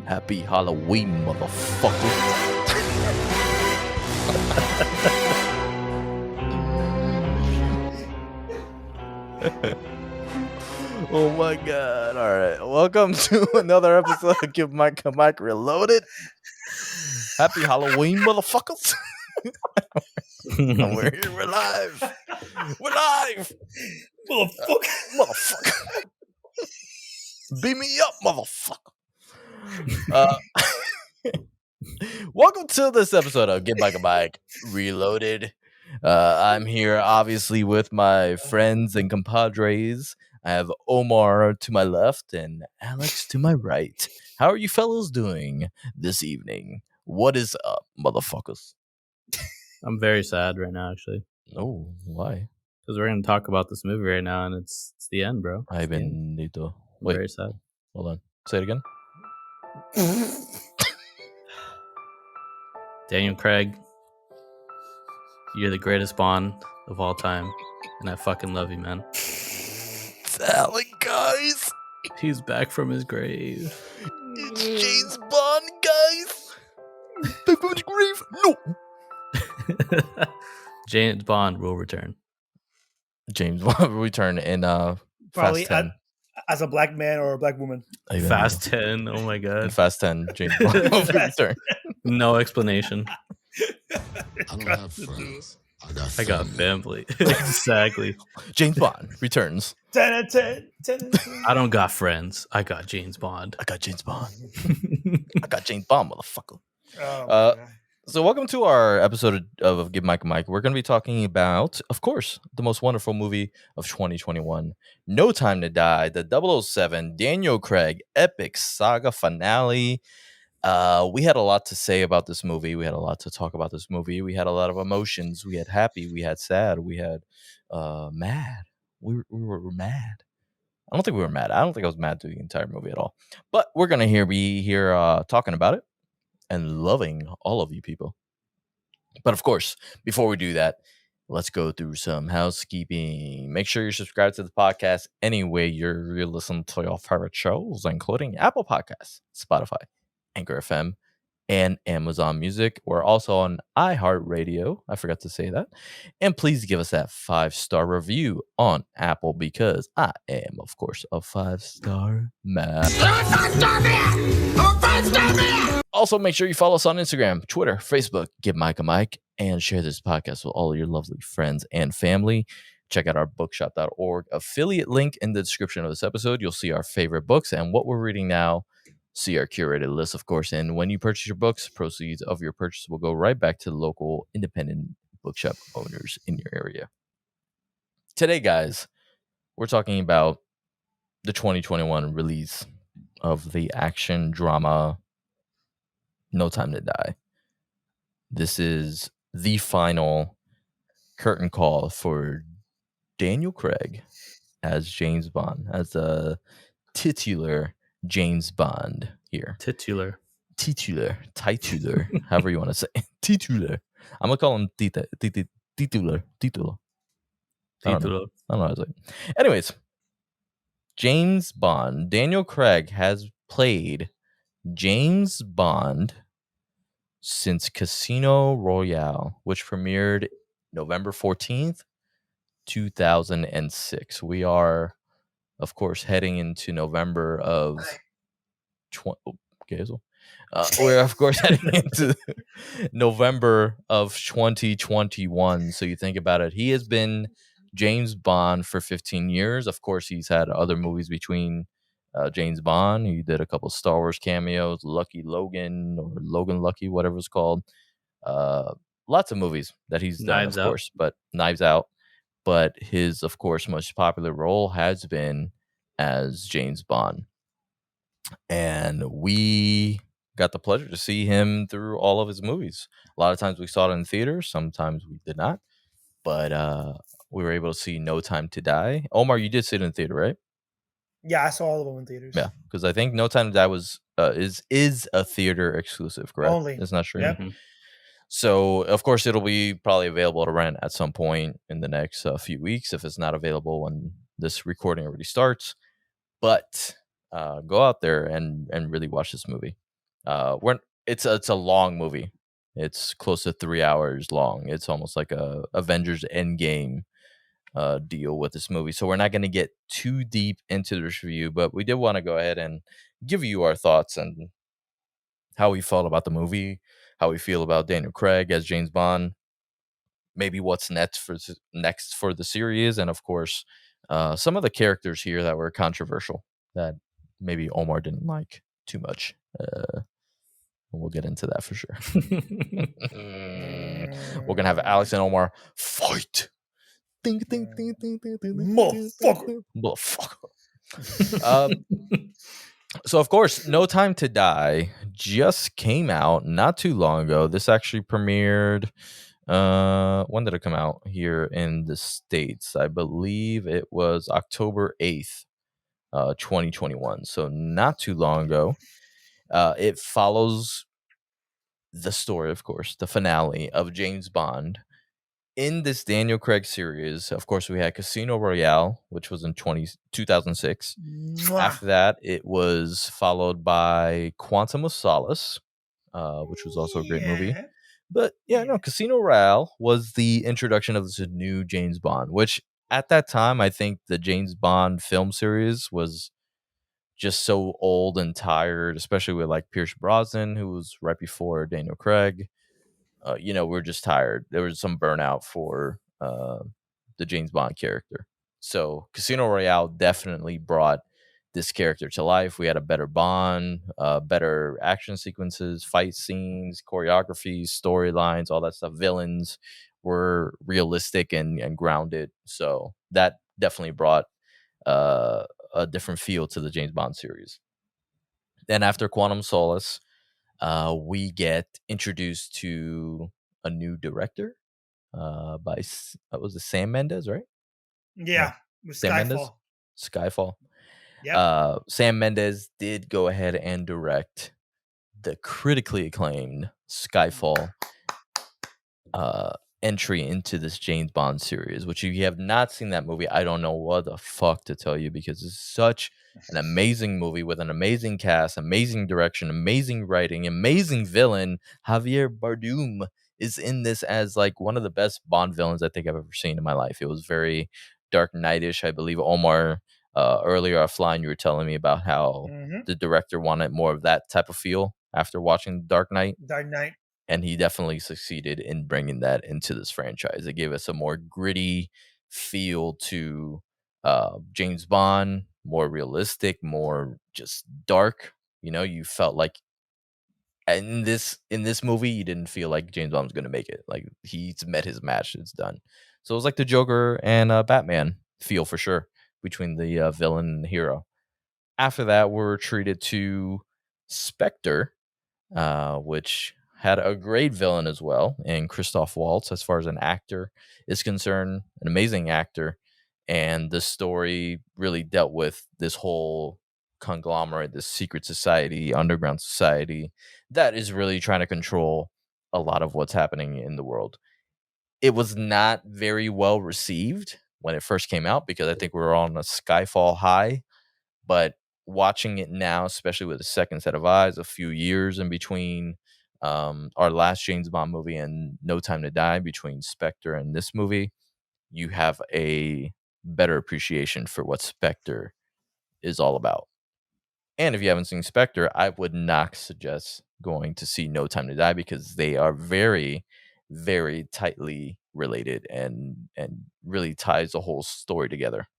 Happy Halloween, motherfucker. Oh my god. All right. Welcome to another episode of Give Mike a Mic Reloaded. Happy Halloween, motherfuckers. We're here. We're live. We're live. Motherfucker. Beat me up, motherfucker. Welcome to this episode of Give Mike a Mic Reloaded. I'm here obviously with my friends and compadres. I have Omar to my left and Alex to my right. How are you fellows doing this evening? What is up, motherfuckers? I'm very sad right now, actually. Oh, why? Because we're going to talk about this movie right now, and it's the end, bro. I've It's the end. been Nito. I'm Wait, very sad. hold on. Say it again. Daniel Craig, you're the greatest Bond of all time, and I fucking love you, man. Salad, guys. He's back from his grave. It's James Bond, guys. Back from his grave. No. James Bond will return. James Bond will return in Probably Fast 10. as a black man or a black woman. Fast 10. Oh my In god. Fast 10, James Bond will return. No explanation. I don't have friends. I got family. Exactly. James Bond returns. 10 and 10. 10 and 10. I don't got friends. I got James Bond. I got James Bond. I got James Bond, motherfucker. Oh, Uh, my God. So welcome to our episode of Give Mike a Mic. We're going to be talking about, of course, the most wonderful movie of 2021, No Time to Die, the 007 Daniel Craig epic saga finale. We had a lot to say about this movie. We had a lot to talk about this movie. We had a lot of emotions. We had happy. We had sad. We had mad. We were mad. I don't think we were mad. I don't think I was mad through the entire movie at all. But we're going to be here talking about it and loving all of you people. But of course, before we do that, let's go through some housekeeping. Make sure you're subscribed to the podcast anyway you're listening to your favorite shows, including Apple Podcasts, Spotify, Anchor FM, and Amazon Music. We're also on iHeartRadio. I forgot to say that. And please give us that 5-star review on Apple because I am, of course, a 5-star man. Also, make sure you follow us on Instagram, Twitter, Facebook, Give Mike a Mic, and share this podcast with all of your lovely friends and family. Check out our bookshop.org affiliate link in the description of this episode. You'll see our favorite books and what we're reading now. See our curated list, of course. And when you purchase your books, proceeds of your purchase will go right back to the local independent bookshop owners in your area. Today, guys, we're talking about the 2021 release of the action drama No Time to Die. This is the final curtain call for Daniel Craig as James Bond, as a titular James Bond here. Titular. However you want to say it. Titular. I'm gonna call him titular. I don't know how to say it. Anyways, James Bond. Daniel Craig has played James Bond since Casino Royale, which premiered November 14th, 2006. We are, of course, heading into November of we're of course heading into November of 2021. So you think about it, he has been James Bond for 15 years. Of course, he's had other movies between James Bond. He did a couple Star Wars cameos, Lucky Logan or Logan Lucky, whatever it's called. Lots of movies that he's done, Knives of Out. course, but Knives Out. But his, of course, most popular role has been as James Bond. And we got the pleasure to see him through all of his movies. A lot of times we saw it in theaters. Sometimes we did not. But we were able to see No Time to Die. Omar, you did see it in theater, right? Yeah, I saw all of them in theaters. Yeah, because I think No Time to Die was is a theater exclusive, correct? Only. It's not streaming. Yep. So, of course, it'll be probably available to rent at some point in the next few weeks if it's not available when this recording already starts. But go out there and really watch this movie. It's a long movie. It's close to 3 hours long. It's almost like a Avengers Endgame deal with this movie. So we're not going to get too deep into this review, but we did want to go ahead and give you our thoughts and how we felt about the movie, how we feel about Daniel Craig as James Bond, maybe what's next for the series, and of course, some of the characters here that were controversial that maybe Omar didn't like too much. We'll get into that for sure. We're gonna have Alex and Omar fight. Ding, ding, ding, ding, ding, ding, ding, Motherfucker. Motherfucker. So, of course, No Time to Die just came out not too long ago. This actually premiered. When did it come out here in the States? I believe it was October 8th, 2021. So, not too long ago. It follows the story, of course, the finale of James Bond. In this Daniel Craig series, of course, we had Casino Royale, which was in 2006. Mwah. After that, it was followed by Quantum of Solace, which was also a great movie. Yeah. But Casino Royale was the introduction of this new James Bond, which at that time, I think the James Bond film series was just so old and tired, especially with like Pierce Brosnan, who was right before Daniel Craig. We're just tired. There was some burnout for the James Bond character. So Casino Royale definitely brought this character to life. We had a better Bond, better action sequences, fight scenes, choreography, storylines, all that stuff. Villains were realistic and grounded. So that definitely brought a different feel to the James Bond series. Then after Quantum Solace, we get introduced to a new director by was it Sam Mendes, right? Yeah. With Sam Mendes? Skyfall. Skyfall. Yep. Sam Mendes did go ahead and direct the critically acclaimed Skyfall entry into this James Bond series, which if you have not seen that movie, I don't know what the fuck to tell you, because it's such an amazing movie with an amazing cast, amazing direction, amazing writing, amazing villain. Javier Bardem is in this as like one of the best Bond villains I think I've ever seen in my life. It was very Dark Knight-ish. I believe Omar earlier offline you were telling me about how Mhm. the director wanted more of that type of feel after watching Dark Knight. Dark Knight. And he definitely succeeded in bringing that into this franchise. It gave us a more gritty feel to James Bond, more realistic, more just dark. You felt like in this movie, you didn't feel like James Bond was going to make it. Like he's met his match, it's done. So it was like the Joker and Batman feel for sure between the villain and the hero. After that, we're treated to Spectre, which had a great villain as well, and Christoph Waltz, as far as an actor is concerned, an amazing actor. And the story really dealt with this whole conglomerate, this secret society, underground society that is really trying to control a lot of what's happening in the world. It was not very well received when it first came out because I think we were on a Skyfall high, but watching it now, especially with a second set of eyes, a few years in between our last James Bond movie and No Time to Die, between Spectre and this movie, you have a better appreciation for what Spectre is all about. And if you haven't seen Spectre, I would not suggest going to see No Time to Die because they are very, very tightly related and really ties the whole story together.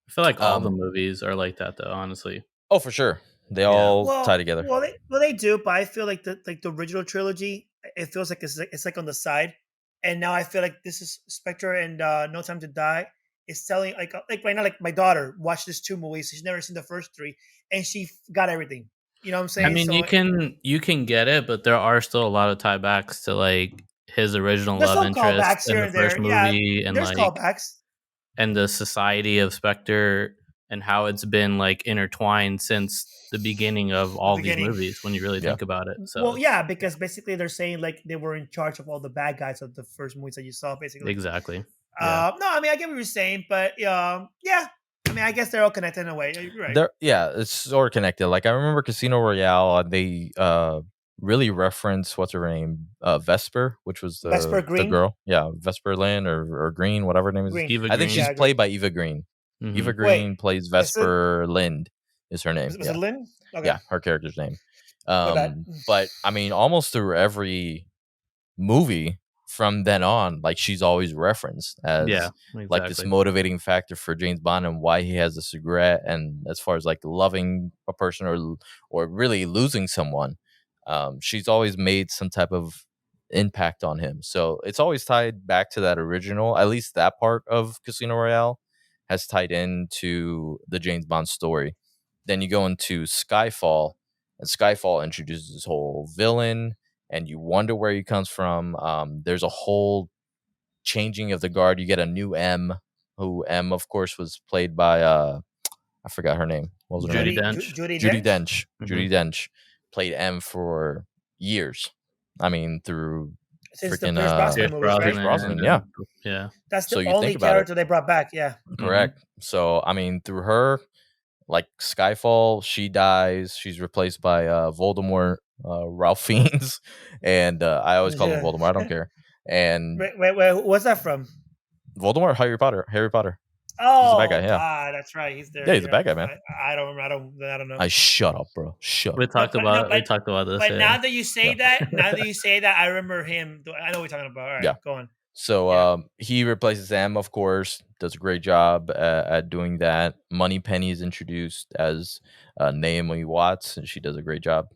I feel like all the movies are like that, though. Honestly, Oh, for sure. They all tie together. Well, they do, but I feel like the original trilogy, it feels like it's like on the side, and now I feel like this is Spectre and No Time to Die is telling like right now, like my daughter watched these two movies. She's never seen the first three, and she got everything. You know what I'm saying? I mean, you can get it, but there are still a lot of tiebacks to like his original there's love some interest callbacks in here the and first there. Yeah, movie, and there's like callbacks. and the society of Spectre and how it's been like intertwined since the beginning of all these movies when you really think about it. So well, yeah, because basically they're saying like they were in charge of all the bad guys of the first movies that you saw, basically. exactly. Yeah. No, I mean I get what you're saying, but yeah, I mean I guess they're all connected in a way. You're right. It's sort of connected. Like I remember Casino Royale, they really reference what's her name, Vesper, which was Vesper the Green? girl. Yeah, Vesper Lynn or Green, whatever her name is. Green. Eva I think Green. she's Yeah, played by Eva Green. Mhm. Eva Green plays Vesper Lind is her name. Was it Lynn? Okay. Yeah, her character's name. bad. But I mean, almost through every movie from then on, like she's always referenced as like this motivating factor for James Bond and why he has this regret, and as far as like loving a person or really losing someone, she's always made some type of impact on him. So it's always tied back to that original, at least that part of Casino Royale has tied into the James Bond story. Then you go into Skyfall, and Skyfall introduces this whole villain, and you wonder where he comes from. There's a whole changing of the guard. You get a new M, who M, of course, was played by I forgot her name. What was her name? Judi Dench. Mm-hmm. Judi Dench played M for years. I mean, through since freaking the Pierce Brosnan, yeah. That's the only character they brought back. Yeah, correct. Mm-hmm. So I mean, through her, like Skyfall, she dies. She's replaced by Voldemort, Ralph Fiennes, and I always call him Voldemort. I don't care. And wait, what's that from? Voldemort, Harry Potter. Oh, he's a bad guy. Yeah, that's right. He's there. Yeah, he's a bad guy, man. I don't know. I shut up, bro. Shut up. We talked about this. But now that you say that, I remember him. I know what you're talking about. All right, go on. So he replaces M, of course, does a great job at doing that. Moneypenny is introduced as Naomi Watts, and she does a great job.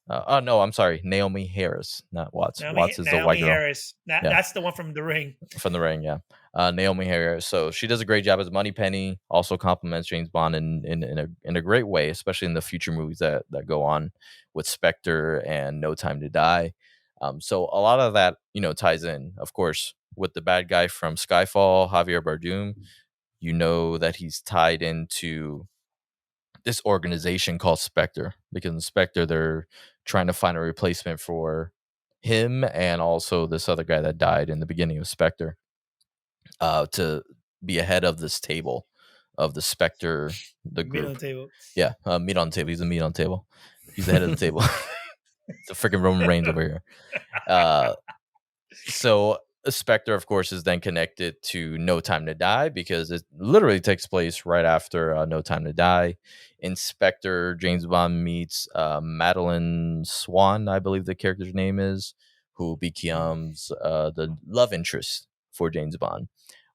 No, I'm sorry, Naomi Harris, not Watts. Watts is the white girl. Harris. That's the one from The Ring. From The Ring, yeah. Naomi Harris. So she does a great job as Moneypenny. Also compliments James Bond in a great way, especially in the future movies that go on with Spectre and No Time to Die. So a lot of that, ties in, of course, with the bad guy from Skyfall, Javier Bardem. You know that he's tied into this organization called Spectre, because in Spectre they're trying to find a replacement for him and also this other guy that died in the beginning of Spectre, to be ahead of this table of the Spectre, the group. Meat on the table. Yeah, meat on the table. He's a meat on the table. He's the head of the table. It's a freaking Roman Reigns over here. So Spectre, of course, is then connected to No Time to Die, because it literally takes place right after No Time to Die. In Spectre, James Bond meets Madeline Swan, I believe the character's name is, who becomes the love interest for James Bond,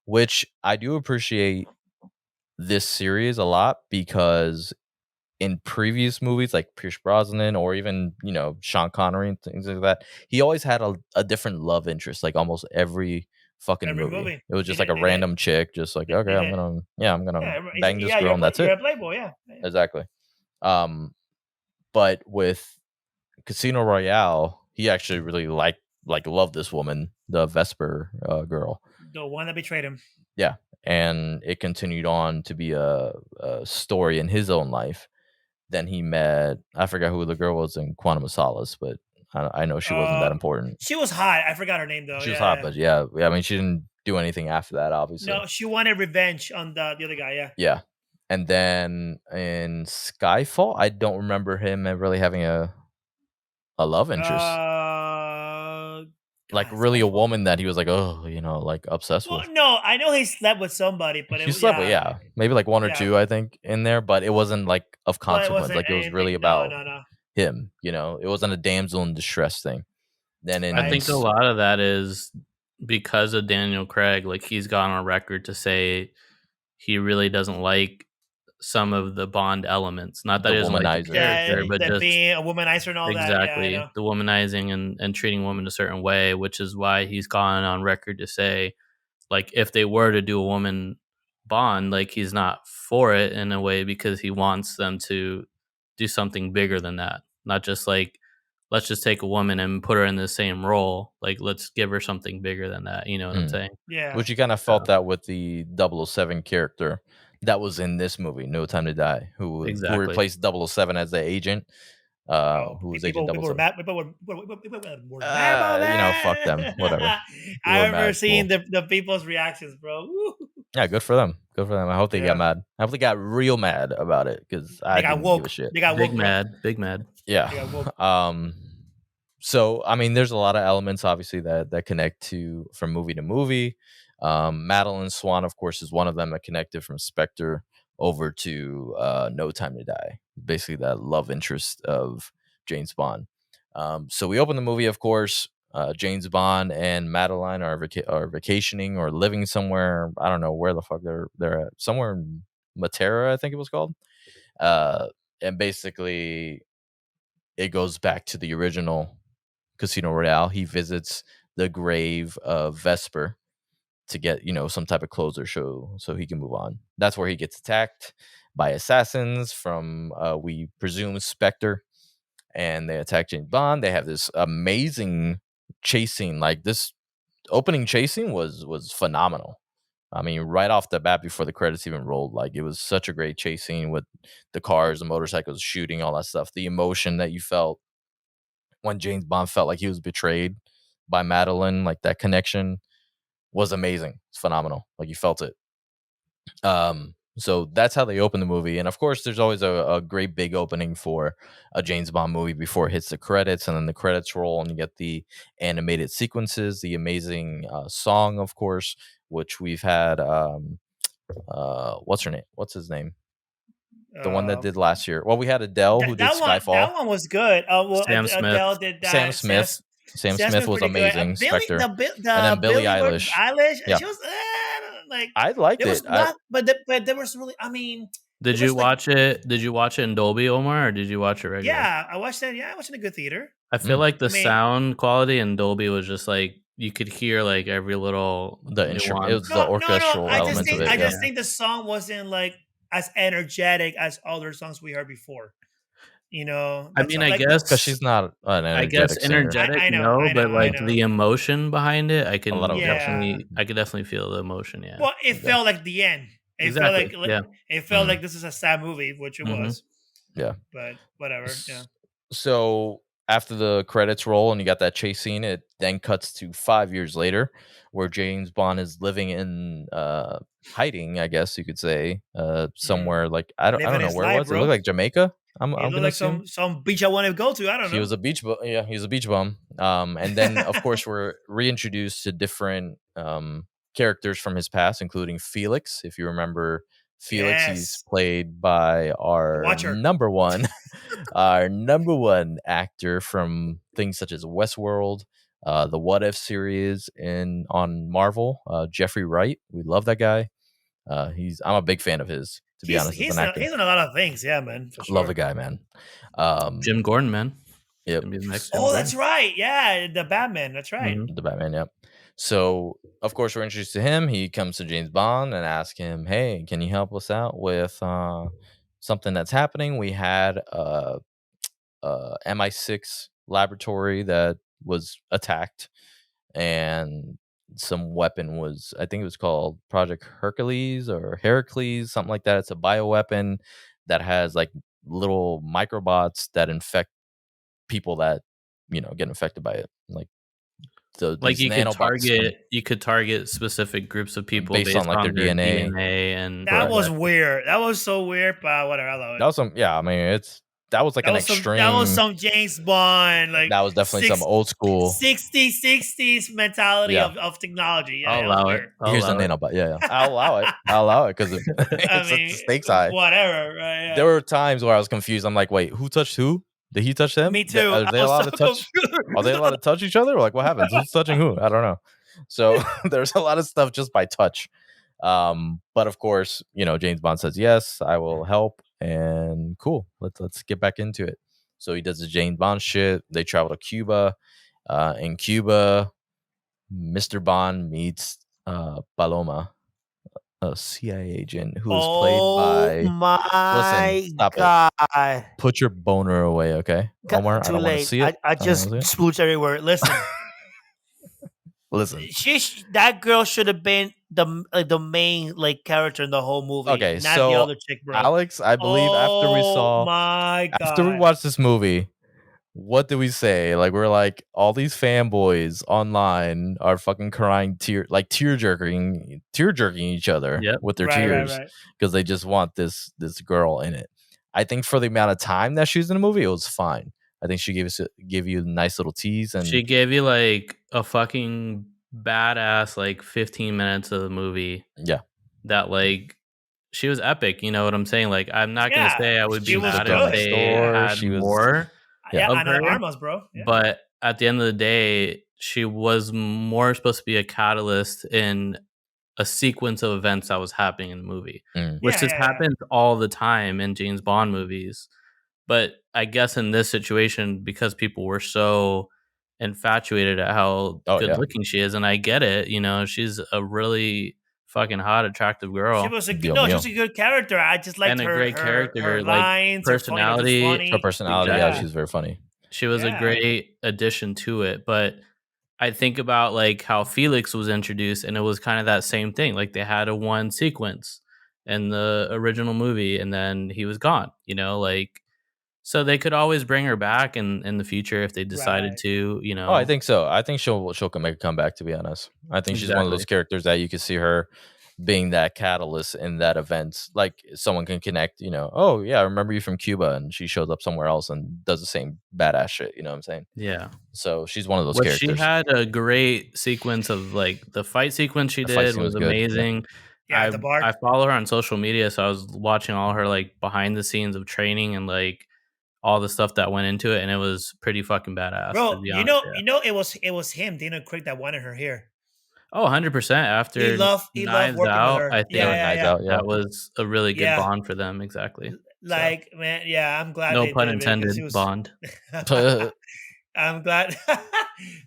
which I do appreciate this series a lot, because in previous movies like Pierce Brosnan or even, Sean Connery and things like that, he always had a different love interest, like almost every fucking movie. It was just like a random chick, just like, okay, I'm gonna bang this girl and that's you're it. a playboy, yeah. Exactly. But with Casino Royale, he actually really loved this woman, the Vesper girl. The one that betrayed him. Yeah. And it continued on to be a story in his own life. Then he met, I forgot who the girl was in Quantum of Solace, but I know she wasn't that important. She was hot. I forgot her name, though. She was hot, but yeah, I mean, she didn't do anything after that, obviously. No, she wanted revenge on the other guy, yeah. Yeah. And then in Skyfall, I don't remember him really having a love interest. Like really a woman that he was like, obsessed with. No, I know he slept with somebody, but he slept with, maybe like one or two, I think, in there, but it wasn't like of consequence. Like it was really about him. It wasn't a damsel in distress thing. Then I think a lot of that is because of Daniel Craig. Like he's gone on record to say he really doesn't like some of the Bond elements. Not that he doesn't like the character, but just being a womanizer and all that. Exactly. The womanizing and treating women a certain way, which is why he's gone on record to say, like, if they were to do a woman Bond, like he's not for it in a way, because he wants them to do something bigger than that. Not just like, let's just take a woman and put her in the same role. Like, let's give her something bigger than that. You know what I'm saying? Yeah. Which you kind of felt that with the 007 character that was in this movie, No Time to Die, who Exactly. replaced 007 as the agent, who was Agent people were 007. mad. People were mad about that. Fuck them. Whatever. I remember seeing the people's reactions, bro. Woo. Yeah, good for them. Good for them. I hope they got mad. I hope they got real mad about it because I didn't give a shit. They got big woke, mad. Big mad. Yeah. So I mean, there's a lot of elements obviously that connect from movie to movie. Madeline Swan, of course, is one of them that connected from Spectre over to No Time to Die. Basically, that love interest of James Bond. So we open the movie, of course. James Bond and Madeline are vacationing or living somewhere. I don't know where the fuck they're at. Somewhere in Matera, I think it was called. And basically, it goes back to the original Casino Royale. He visits the grave of Vesper to get, some type of closure so he can move on. That's where he gets attacked by assassins from, we presume, Spectre, and they attack James Bond. They have this amazing chase scene. Like, this opening chase scene was phenomenal. I mean, right off the bat, before the credits even rolled, like, it was such a great chase scene with the cars, the motorcycles, shooting, all that stuff. The emotion that you felt when James Bond felt like he was betrayed by Madeline, like, that connection was amazing. It's phenomenal. Like, you felt it. So that's how they open the movie. And of course, there's always a great big opening for a James Bond movie before it hits the credits, and then the credits roll and you get the animated sequences, the amazing song, of course, which we've had. What's her name? What's his name? The one that did last year. Well, we had Adele who did Skyfall. That one was good. Sam Smith. Adele did that. Sam Smith. Sam Smith was amazing. Spectre. And then Billie Eilish. Yeah. She was like, I liked it. But there was really, I mean. Did you watch it? Did you watch it in Dolby, Omar, or did you watch it regular? Yeah, I watched it. Yeah, I watched it in a good theater. I feel like the sound quality in Dolby was just like you could hear like every little instrument. It was the orchestral elements of it. I just think the song wasn't like as energetic as other songs we heard before. I mean, I guess because she's not an energetic energetic, I know, but like the emotion behind it, I could I definitely feel the emotion. Yeah. Well, it felt like the end. It exactly. felt like it felt like this is a sad movie, which it was. Yeah. But whatever. Yeah. So after the credits roll and you got that chase scene, it then cuts to 5 years later, where James Bond is living in hiding, I guess you could say, somewhere like I don't know where it was. Bro. It looked like Jamaica. I'm gonna like some beach I want to go to. I don't know. He was a beach bum. Yeah, he was a beach bum. And then of course we're reintroduced to different characters from his past, including Felix. If you remember Felix, he's played by our number one actor from things such as Westworld, the What If series on Marvel, Jeffrey Wright. We love that guy. I'm a big fan of his. To be honest, he's in a lot of things. Yeah, man. For sure. Love the guy, man. Jim Gordon, man. Yep. That's right. Yeah, the Batman. That's right. The Batman. Yep. So of course we're introduced to him. He comes to James Bond and asks him, "Hey, can you help us out with something that's happening? We had a MI6 laboratory that was attacked, and some weapon was, I think it was called Project Hercules or Heracles, something like that. It's a bioweapon that has like little microbots that infect people that get infected by it, like you could target specific groups of people based on like their DNA and that was weird. That was so weird, but whatever. I love it. That was I mean, that was like extreme. That was some James Bond. Like that was definitely some old school 60s mentality of technology. Yeah, I'll allow it. Here's the nanobot. Yeah. I'll allow it because it's the stakes high. Whatever. Right, yeah. There were times where I was confused. I'm like, wait, who touched who? Did he touch them? Me too. Are they allowed to touch? Are they allowed to touch each other? Like, what happens? Who's touching who? I don't know. So there's a lot of stuff just by touch. But of course, James Bond says yes, I will help, and cool. Let's get back into it. So he does the James Bond shit. They travel to Cuba. In Cuba, Mr. Bond meets Paloma, a CIA agent who is played by. Listen, stop it. Put your boner away, okay, Omar. I don't want to see it. I just splooch everywhere. Listen. Listen. That girl should have been the main like character in the whole movie, Okay, not the so other chick, bro. Alex, I believe after we God. watched this movie, what did we say? Like we're like all these fanboys online are fucking crying tear jerking each other Yep. with their Right, tears right. because they just want this girl in it. I think for the amount of time that she's in the movie, it was fine. I think she gave you a nice little tease, and She gave you like a fucking badass like 15 minutes of the movie yeah, that like she was epic. You know what I'm saying? Like I'm not gonna Yeah, say I would she be was mad girl if good. next they door. had She was more Yeah, of Ana her. de Armas, bro. Yeah. But at the end of the day, she was more supposed to be a catalyst in a sequence of events that was happening in the movie, which Yeah, just yeah, yeah. happens all the time in James Bond movies. But I guess in this situation, because people were so infatuated at how Oh, good yeah. looking she is, and I get it, you know, she's a really fucking hot, attractive girl. She was a Dios she mío. was a good character. I just liked And a her great her character, like, lines, her funny, just personality. Her funny. personality, yeah, Exactly. she's very funny. She was a Yeah. great addition to it, but I think about like how Felix was introduced, and it was kind of that same thing. Like they had a one sequence in the original movie, and then he was gone. You know, like so they could always bring her back in the future if they decided Right. to. You know, Oh, I think so. I think she'll make a comeback. To be honest, I think she's one of those Exactly. characters that you can see her being that catalyst in that event. Like someone can connect. You know, oh yeah, I remember you from Cuba, and she shows up somewhere else and does the same badass shit. You know what I'm saying? Yeah. So she's one of those But she characters. had a great sequence of like the fight sequence she The fight did scene was was good, yeah. amazing. Yeah, the bar. I follow her on social media, so I was watching all her like behind the scenes of training and like all the stuff that went into it, and it was pretty fucking badass. To Bro, be honest, yeah. it was him, Daniel Craig, that wanted her here. Oh, 100%. After He loved Knives working with Out, her. I Yeah, think yeah, Knives yeah. Out, yeah. that was a really good Yeah. bond for them. Exactly. Like, man, yeah, I'm glad No they pun did it because intended. she was Bond. I'm glad.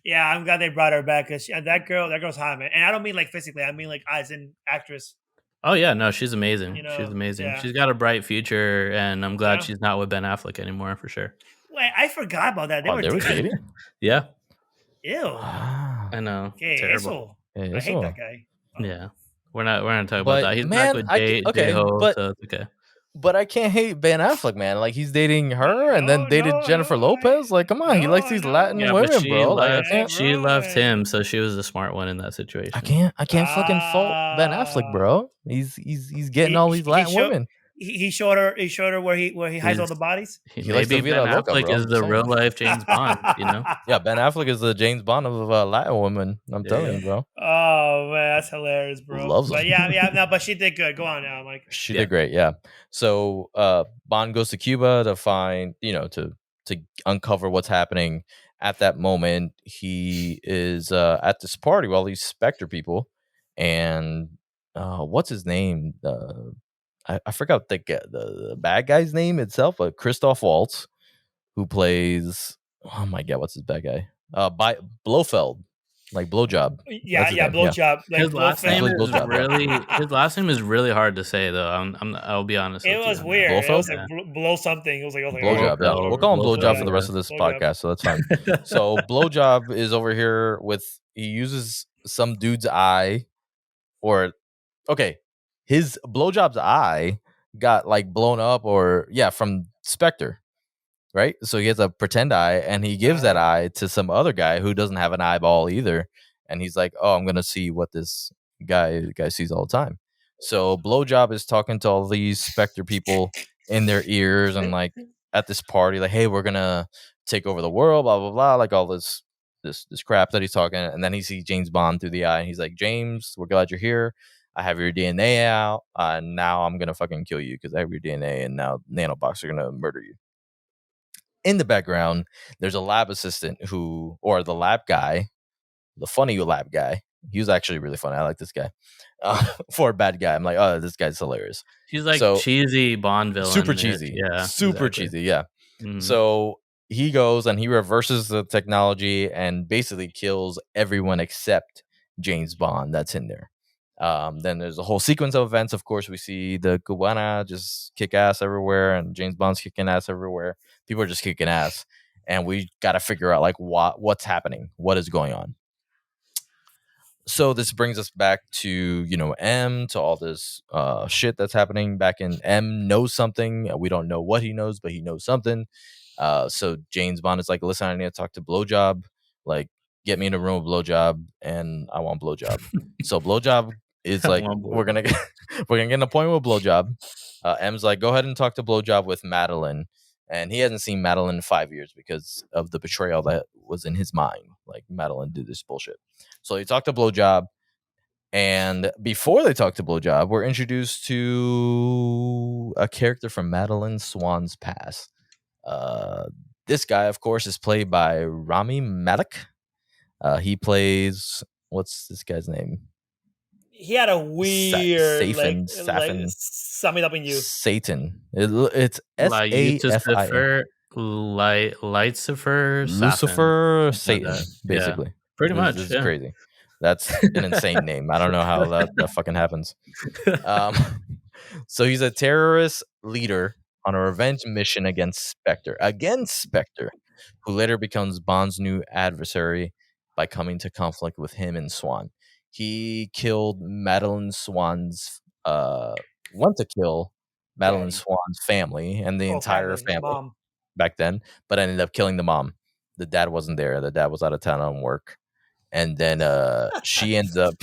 Yeah, I'm glad they brought her back because that girl's hot, man. And I don't mean like physically. I mean like as an actress. Oh yeah, no, she's amazing. You know, She's amazing. yeah. She's got a bright future, and I'm glad Yeah. she's not with Ben Affleck anymore for sure. Wait, I forgot about that. They Oh, were they were dating. dating? Yeah, Ew. Ah, I know. Okay, Terrible. eso. I hate that guy. Oh. Yeah, we're not talking But, about that. He's man, back with I ca- okay, J-Ho, but- so it's okay. But I can't hate Ben Affleck, man. Like he's dating her and then dated Jennifer no, Lopez. Like, come on, he no, likes these no. Latin Yeah, but women, she bro. Like, I left. can't. She left bro. him, so she was the smart one in that situation. I can't fucking fault Ben Affleck, bro. He's getting all these Latin women. He showed her where he hides all the bodies. He likes Maybe the Ben Vida Loca, Affleck bro. is I'm the saying. real life James Bond. You know. Yeah, Ben Affleck is the James Bond of Latin women. I'm telling you, bro. Oh man, that's hilarious, bro. Loves but them. yeah, no, but she did good. Go on now, Mike. She Yeah. did great, yeah. So Bond goes to Cuba to find, to uncover what's happening at that moment. He is at this party with all these Spectre people, and what's his name? I forgot the bad guy's name itself, but Christoph Waltz, who plays, oh my god, what's his bad guy? By Blofeld, like blowjob. Yeah, That's his yeah, name, yeah. blowjob. Like His last name Blowjob, is yeah. his last name is really hard to say though. I'll be honest. It with was you. weird. It was Blofeld? like blow something. It was like Blowjob, yeah. Blowjob. We'll call him Blowjob for the Blowjob, rest of this Blowjob. podcast, so that's fine. So Blowjob is over here he uses some dude's eye, or okay, his Blowjob's eye got like blown up, from Spectre, right? So he has a pretend eye, and he gives that eye to some other guy who doesn't have an eyeball either, and he's like, "Oh, I'm gonna see what this guy sees all the time." So Blowjob is talking to all these Spectre people in their ears, and like at this party, like, "Hey, we're gonna take over the world," blah blah blah, like all this crap that he's talking, and then he sees James Bond through the eye, and he's like, "James, we're glad you're here. I have your DNA out. Now I'm gonna fucking kill you because I have your DNA, and now nanobots are gonna murder you." In the background, there's a lab assistant or the lab guy, the funny lab guy. He was actually really funny. I like this guy. For a bad guy, I'm like, oh, this guy's hilarious. He's like So- cheesy Bond villain. Super cheesy. Yeah. Super exactly. cheesy. Yeah. Mhm. So he goes and he reverses the technology and basically kills everyone except James Bond that's in there. Then there's a whole sequence of events. Of course, we see the Cubana just kick ass everywhere, and James Bond's kicking ass everywhere. People are just kicking ass, and we got to figure out like what's happening, what is going on. So this brings us back to, M, to all this shit that's happening back in M knows something. We don't know what he knows, but he knows something. So James Bond is like, listen, I need to talk to Blowjob. Like, get me in a room with Blowjob, and I want Blowjob. So Blowjob is like, we're gonna get an appointment with Blowjob. M's like, go ahead and talk to Blowjob with Madeline. And he hasn't seen Madeline in 5 years because of the betrayal that was in his mind. Like, Madeline did this bullshit. So they talk to Blowjob, and before they talk to Blowjob, we're introduced to a character from Madeline Swan's past. This guy, of course, is played by Rami Malek. He plays, what's this guy's name? He had a weird Safin, sum it up in you. Satan. It's Safin. Lucifer Satan, basically. Yeah, pretty much. This is crazy. That's an insane name. I don't know how that fucking happens. So he's a terrorist leader on a revenge mission against Spectre, who later becomes Bond's new adversary by coming to conflict with him and Swan. He killed Madeline Swan's went to kill Madeline Swan's family and the entire family back then, but ended up killing the mom. The dad wasn't there. The dad was out of town on work. And then she ends up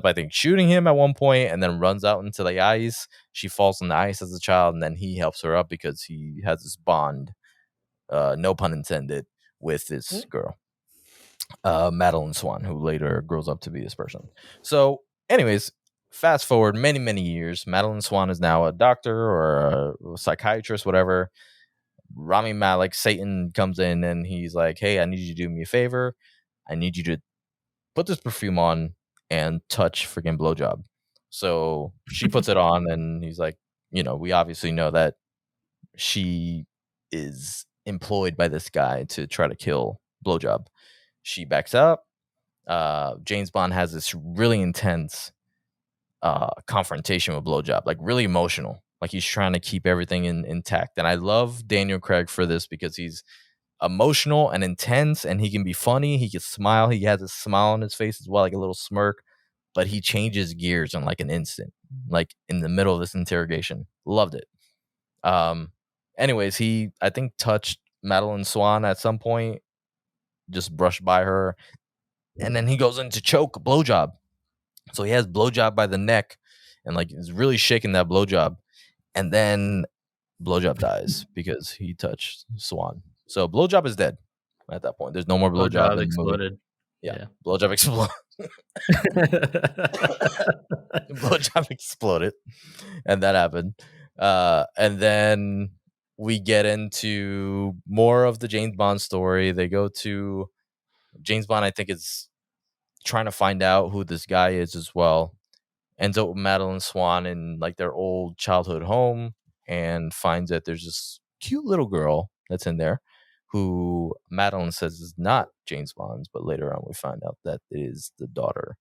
I think shooting him at one point, and then runs out into the ice. She falls on the ice as a child, and then he helps her up because he has this bond, no pun intended, with this girl, Madeline Swan, who later grows up to be this person. So anyways, fast forward many years, Madeline Swan is now a doctor or a psychiatrist, whatever. Rami Malek, Satan, comes in and he's like, hey, I need you to do me a favor. I need you to put this perfume on and touch freaking Blowjob. So she puts it on, and he's like, we obviously know that she is employed by this guy to try to kill Blowjob. She backs up. James Bond has this really intense confrontation with Blowjob, like really emotional. Like he's trying to keep everything intact. And I love Daniel Craig for this because he's emotional and intense, and he can be funny. He can smile. He has a smile on his face as well, like a little smirk, but he changes gears in like an instant, like in the middle of this interrogation. Loved it. Anyways, he, I think, touched Madeline Swan at some point, just brushed by her, and then he goes in to choke Blowjob. So he has Blowjob by the neck and like is really shaking that Blowjob, and then Blowjob dies because he touched Swan. So Blowjob is dead at that point. There's no more Blowjob in the exploded. Movie. Yeah. Blowjob exploded. Blowjob exploded, and that happened. And then we get into more of the James Bond story. They go to James Bond, I think, is trying to find out who this guy is as well. Ends up with Madeline Swan in like their old childhood home, and finds that there's this cute little girl that's in there who Madeline says is not James Bond's, but later on we find out that it is the daughter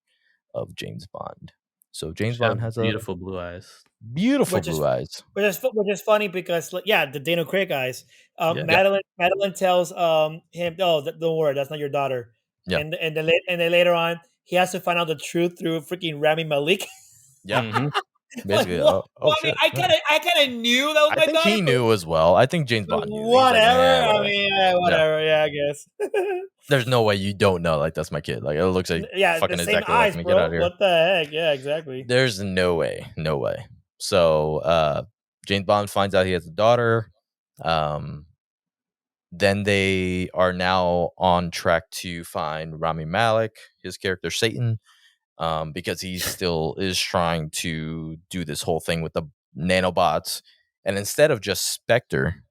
of James Bond. So James Bond has beautiful blue eyes. Beautiful blue eyes. Which is funny because the Daniel Craig eyes. Madeline tells him, "Oh, don't worry, that's not your daughter." Yeah. And then later on, he has to find out the truth through freaking Rami Malek. Yeah. Mm-hmm. Basically, shit. I kind of knew that was my daughter. I think he knew as well. I think James Bond knew. Whatever. Like, whatever. Yeah, I guess. There's no way you don't know. Like, that's my kid. Like, it looks like fucking exactly eyes, like me. Bro. Get out of here. What the heck? Yeah, exactly. There's no way. So James Bond finds out he has a daughter. Then they are now on track to find Rami Malek, his character Satan, because he still is trying to do this whole thing with the nanobots. And instead of just Spectre,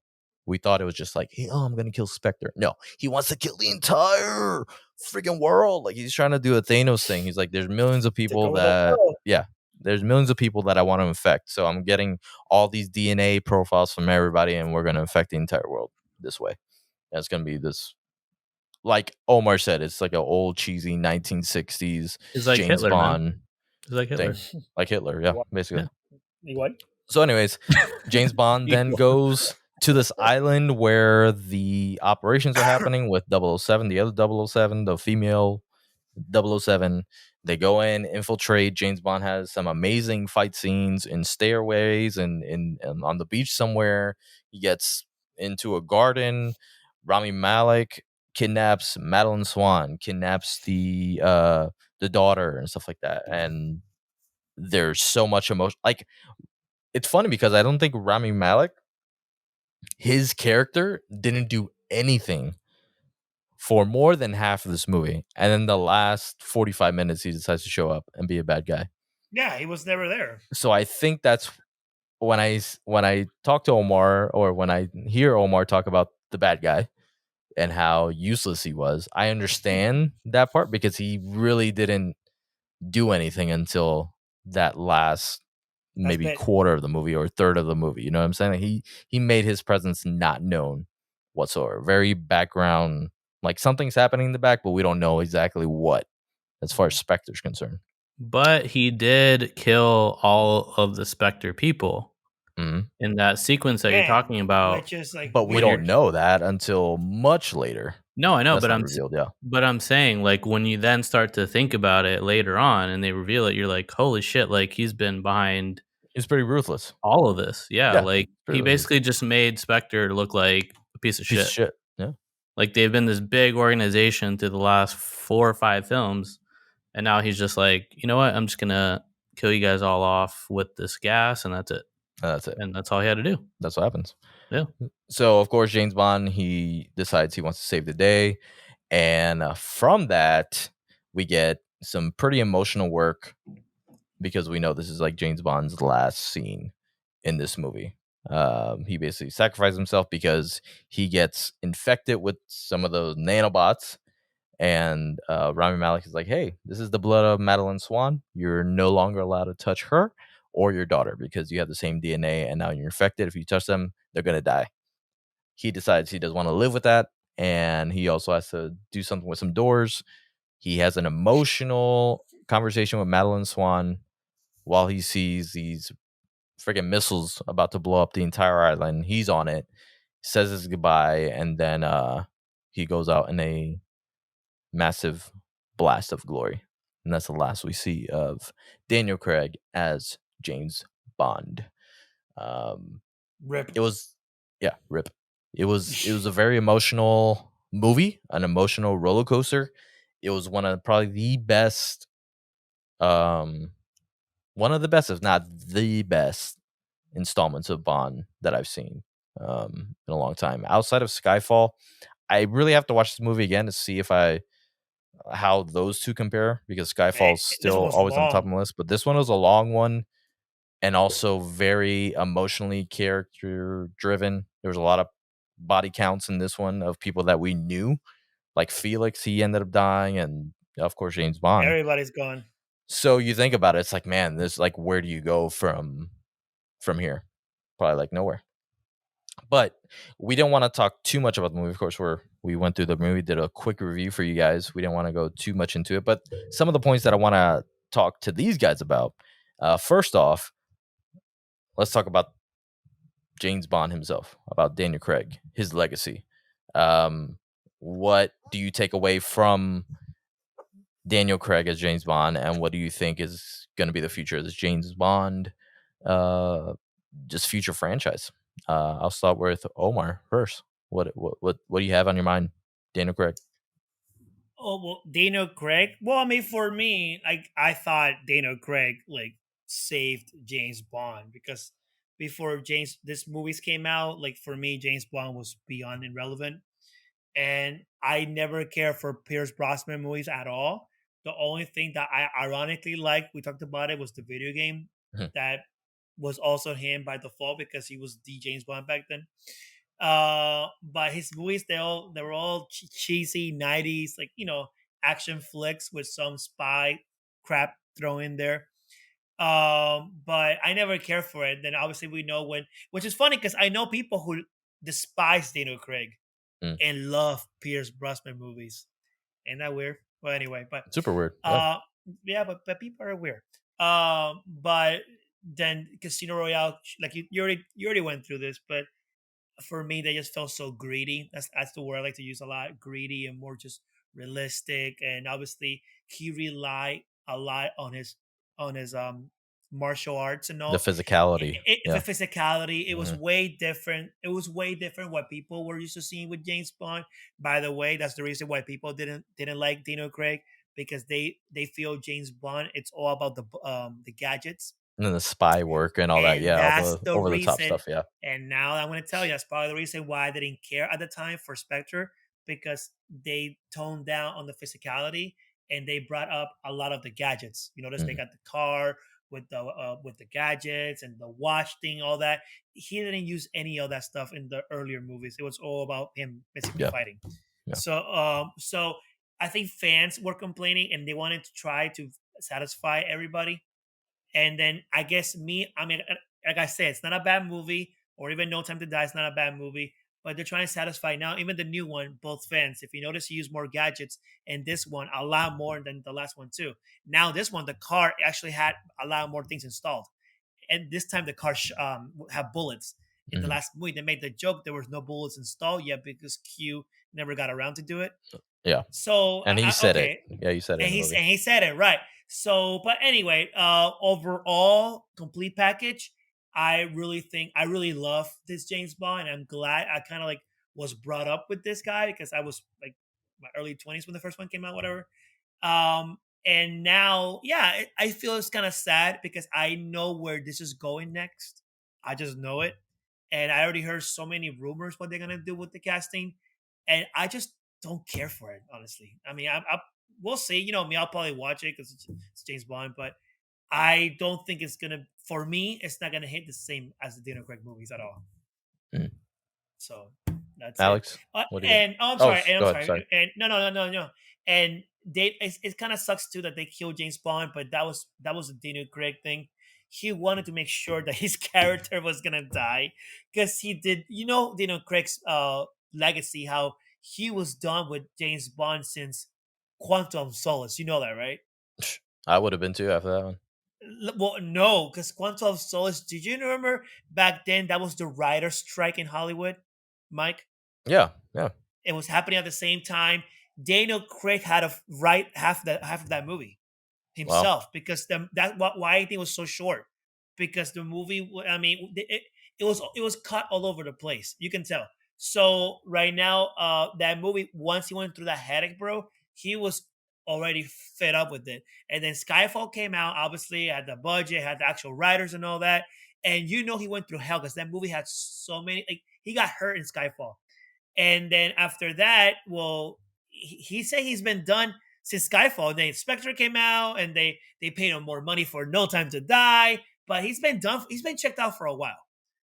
we thought it was just like, hey, I'm going to kill Spectre. No, he wants to kill the entire freaking world. Like, he's trying to do a Thanos thing. He's like, there's millions of people there's millions of people that I want to infect. So I'm getting all these DNA profiles from everybody, and we're going to infect the entire world this way. That's going to be this, like Omar said, it's like an old cheesy 1960s like James Hitler, Bond man. It's like Hitler. thing. Like Hitler, yeah, basically. Yeah. What? So anyways, James Bond then goes to this island where the operations are happening with 007, the other 007, the female 007. They go in, infiltrate. James Bond has some amazing fight scenes in stairways and on the beach somewhere. He gets into a garden. Rami Malek kidnaps Madeline Swan, kidnaps the daughter and stuff like that. And there's so much emotion. Like, it's funny because I don't think Rami Malek, his character, didn't do anything for more than half of this movie, and then the last 45 minutes he decides to show up and be a bad guy. Yeah, he was never there. So I think that's when I talk to Omar, or when I hear Omar talk about the bad guy and how useless he was, I understand that part, because he really didn't do anything until that last maybe bit. quarter of the movie or third of the movie. You know what I'm saying? Like, he made his presence not known whatsoever. Very background, like something's happening in the back, but we don't know exactly what, as far as Spectre's concerned. But he did kill all of the Spectre people Mhm. in that sequence that you're Yeah, talking about. which is like But we weird. don't know that until much later. No, I know, That's but not revealed. Yeah, but I'm saying, like, when you then start to think about it later on and they reveal it, you're like, holy shit, like, he's been behind it's pretty ruthless. all of this. Yeah, Yeah, like, pretty he ruthless. basically just made Spectre look like a piece of Piece shit. of shit. Yeah, Like, they've been this big organization through the last 4 or 5 films, and now he's just like, you know what? I'm just gonna kill you guys all off with this gas, and that's it. that's it. And that's all he had to do. That's what happens. Yeah. So of course James Bond, he decides he wants to save the day, and from that we get some pretty emotional work, because we know this is like James Bond's last scene in this movie. He basically sacrificed himself because he gets infected with some of those nanobots, and Rami Malek is like, "Hey, this is the blood of Madeline Swan. You're no longer allowed to touch her or your daughter because you have the same DNA, and now you're infected. If you touch them, they're gonna die." He decides he doesn't want to live with that, and he also has to do something with some doors. He has an emotional conversation with Madeline Swan while he sees these freaking missiles about to blow up the entire island. He's on it, says his goodbye, and then he goes out in a massive blast of glory. And that's the last we see of Daniel Craig as James Bond. Rip. It was, yeah, rip. It was a very emotional movie, an emotional roller coaster. It was probably the best, one of the best, if not the best, installments of Bond that I've seen in a long time. Outside of Skyfall, I really have to watch this movie again to see how those two compare, because Skyfall is This one still was always on top of long. my list, but this one was a long one and also very emotionally character driven. There was a lot of body counts in this one of people that we knew, like Felix. He ended up dying, and of course James Bond. Everybody's gone. So you think about it, it's like, man, this, like, where do you go from here? Probably like nowhere. But we didn't want to talk too much about the movie. Of course, we went through the movie, did a quick review for you guys. We didn't want to go too much into it, but some of the points that I want to talk to these guys about. First off, let's talk about James Bond himself, about Daniel Craig, his legacy. What do you take away from Daniel Craig as James Bond, and what do you think is going to be the future of this James Bond, just future franchise? I'll start with Omar first. What do you have on your mind, Daniel Craig? Oh well, Daniel Craig. Well, I mean, for me, like I thought Daniel Craig like saved James Bond, because before this movies came out, like for me, James Bond was beyond irrelevant, and I never cared for Pierce Brosnan movies at all. The only thing that I ironically liked, we talked about it, was the video game Mhm. that was also him by default because he was the James Bond back then. But his movies, they were all cheesy '90s, like action flicks with some spy crap thrown in there. But I never cared for it. Then obviously we know which is funny because I know people who despise Daniel Craig Mm. and love Pierce Brosnan movies. Ain't that weird? Well, anyway, but Super weird. Yeah. yeah, but people are weird. But then Casino Royale, like you already went through this, but for me, they just felt so greedy. That's the word I like to use a lot. Greedy and more just realistic, and obviously he relied a lot on his martial arts and The all. physicality. The Yeah. physicality, it was Mhm. way different. It was way different what people were used to seeing with James Bond. By the way, that's the reason why people didn't like Daniel Craig, because they feel James Bond, it's all about the gadgets, And then the spy work and all that. and Yeah, all that's the the over the top reason. stuff. Yeah. And now I'm going to tell you, that's probably the reason why I didn't care at the time for Spectre, because they toned down on the physicality and they brought up a lot of the gadgets. You notice they Mhm. got the car with the gadgets and the watch thing, all that. He didn't use any of that stuff in the earlier movies. It was all about him basically Yeah. fighting. Yeah. So I think fans were complaining and they wanted to try to satisfy everybody. And then I guess I mean, like I said, it's not a bad movie, or even No Time to Die. It's not a bad movie, but they're trying to satisfy now. Even the new one, both fans. If you notice, he used more gadgets in this one, a lot more than the last one too. Now this one, the car actually had a lot more things installed, and this time the car have bullets. In the Mhm. last movie, they made the joke there was no bullets installed yet because Q never got around to do it. Yeah. So And he said it. okay, Yeah, you said it in the movie. and he said it right. So, but anyway, overall complete package, I really love this James Bond. I'm glad I kind of like was brought up with this guy, because I was like my early 20s when the first one came out, whatever. And now, yeah, I feel it's kind of sad because I know where this is going next. I just know it. And I already heard so many rumors what they're gonna do with the casting, and I just don't care for it, honestly. I mean, we'll see. You know me, I'll probably watch it because it's James Bond, but I don't think it's gonna. For me, it's not gonna hit the same as the Daniel Craig movies at all. Mhm. So that's it. Alex, what do you think? And oh, I'm Oh, sorry. And I'm go ahead. sorry. Sorry. And no. And it kind of sucks too that they killed James Bond, but that was a Daniel Craig thing. He wanted to make sure that his character was gonna die, because he did. You know, Daniel Craig's legacy, how he was done with James Bond since Quantum Solace. You know that, right? I would have been too after that one. Well, no, because Quantum of Solace. Did you remember back then that was the writer's strike in Hollywood, Mike? Yeah. Yeah. It was happening at the same time. Daniel Craig had to write half of that movie Wow. himself, because why I think it was so short, because the movie, I mean, it was cut all over the place. You can tell. So right now, that movie, once he went through that headache, bro, he was already fed up with it. And then Skyfall came out. Obviously, had the budget, had the actual writers and all that. And he went through hell because that movie had so many. Like, he got hurt in Skyfall. And then after that, well, he said he's been done since Skyfall. And then Spectre came out, and they paid him more money for No Time to Die. But he's been done. He's been checked out for a while.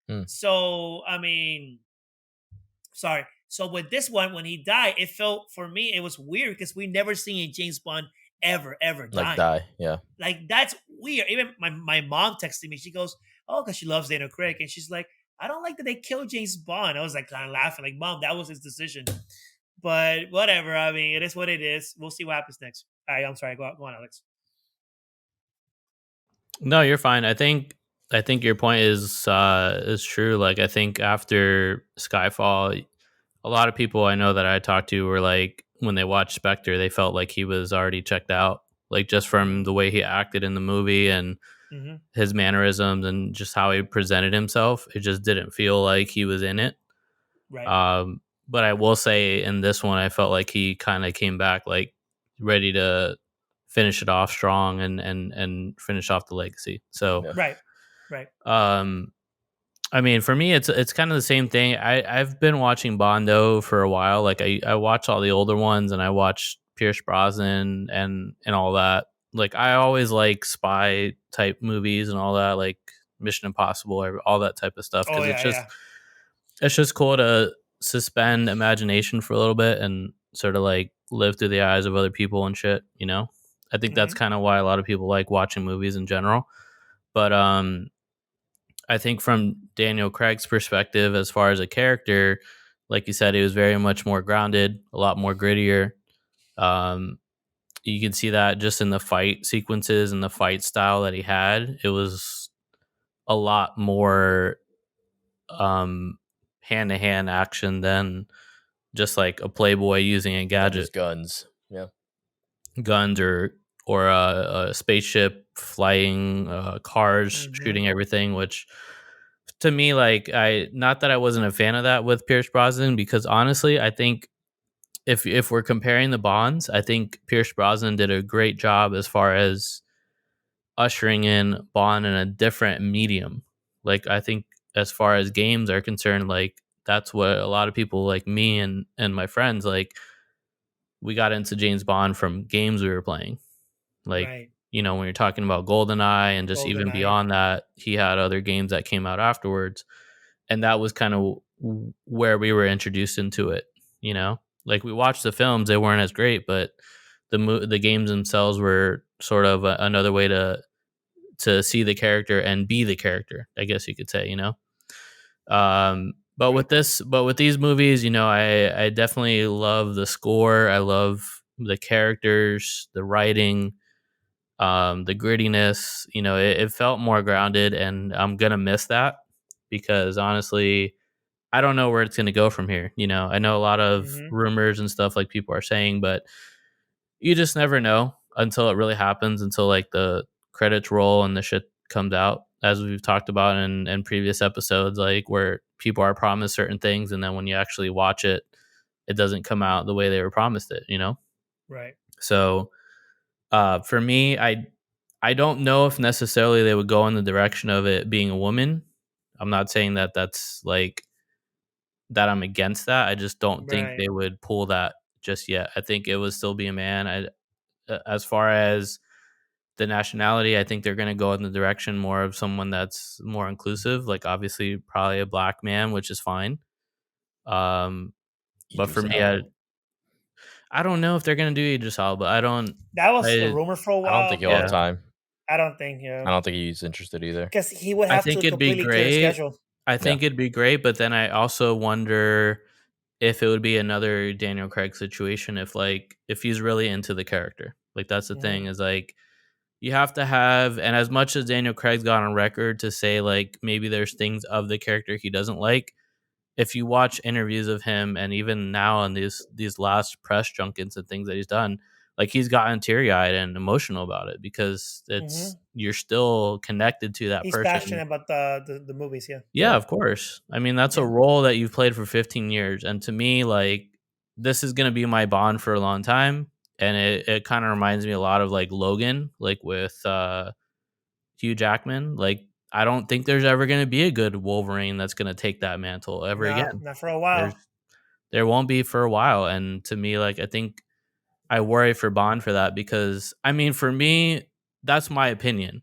Hmm. So I mean, sorry. So with this one, when he died, it felt, for me, it was weird because we never seen a James Bond ever Like dying. die. Yeah. Like, that's weird. Even my mom texted me. She goes, "Oh, because she loves Daniel Craig," and she's like, "I don't like that they killed James Bond." I was like kind of laughing, like, "Mom, that was his decision." But whatever. I mean, it is what it is. We'll see what happens next. All right, I'm sorry. Go on, Alex. No, you're fine. I think your point is true. Like, I think after Skyfall, a lot of people I know that I talked to were like, when they watched Spectre, they felt like he was already checked out, like just from the way he acted in the movie and Mm-hmm. his mannerisms and just how he presented himself. It just didn't feel like he was in it. Right. But I will say in this one, I felt like he kind of came back like ready to finish it off strong and finish off the legacy. So, Yeah. Right. I mean, for me, it's kind of the same thing. I've been watching Bondo for a while. Like I watch all the older ones, and I watch Pierce Brosnan and all that. Like, I always like spy type movies and all that, like Mission Impossible, or all that type of stuff, Oh because yeah. it's just cool to suspend imagination for a little bit and sort of like live through the eyes of other people and shit. You know, I think that's Mm-hmm. kind of why a lot of people like watching movies in general. But I think from Daniel Craig's perspective, as far as a character, like you said, he was very much more grounded, a lot more grittier. Um, you can see that just in the fight sequences and the fight style that he had. It was a lot more hand to hand action than just like a playboy using a Than just gadget. guns. Yeah. guns or a spaceship flying, cars Mhm. shooting everything, which to me, like, I not that I wasn't a fan of that with Pierce Brosnan, because honestly, I think if we're comparing the Bonds, I think Pierce Brosnan did a great job as far as ushering in Bond in a different medium. Like, I think as far as games are concerned, like, that's what a lot of people like me and my friends, like, we got into James Bond from games we were playing. Like, Right. when you're talking about GoldenEye and just even GoldenEye. beyond that, he had other games that came out afterwards. And that was kind of where we were introduced into it, you know? Like, we watched the films, they weren't as great, but the games themselves were sort of another way to see the character and be the character, I guess you could say, but Right. with these movies, I definitely love the score. I love the characters, the writing, the grittiness. It felt more grounded, and I'm gonna miss that because honestly, I don't know where it's gonna go from here. I know a lot of Mhm. rumors and stuff like people are saying, but you just never know until it really happens, until like the credits roll and the shit comes out, as we've talked about in previous episodes, like where people are promised certain things and then when you actually watch it, it doesn't come out the way they were promised it. Right. So for me, I don't know if necessarily they would go in the direction of it being a woman. I'm not saying that that's like that I'm against that. I just don't think Right. they would pull that just yet. I think it would still be a man. As far as the nationality, I think they're going to go in the direction more of someone that's more inclusive, like obviously probably a black man, which is fine. Um, but for Idris me, Elba. I don't know if they're going to do Idris Elba. I don't. That was a I rumor for a I don't while, think he'll have but Yeah, time. I don't think, yeah, I don't think he's interested either. because he would I have think to it'd be completely clear the great. schedule. I Yeah. think it'd be great, but then I also wonder if it would be another Daniel Craig situation if he's really into the character. Like that's the Mhm. thing is like you have to have, and as much as Daniel Craig's got on record to say like maybe there's things of the character he doesn't like, if you watch interviews of him and even now on these last press junkets and things that he's done, like he's gotten teary eyed and emotional about it because Mhm. you're still connected to that He's person. passionate about the movies, yeah. Yeah, Right. of course. I mean, that's a Yeah. role that you've played for 15 years. And to me, like, this is going to be my Bond for a long time. And it kind of reminds me a lot of like Logan, like with Hugh Jackman. Like, I don't think there's ever going to be a good Wolverine that's going to take that mantle ever No, again. not for a There's while. there won't be for a while. And to me, like, I think I worry for Bond for that because, I mean, for me, that's my opinion.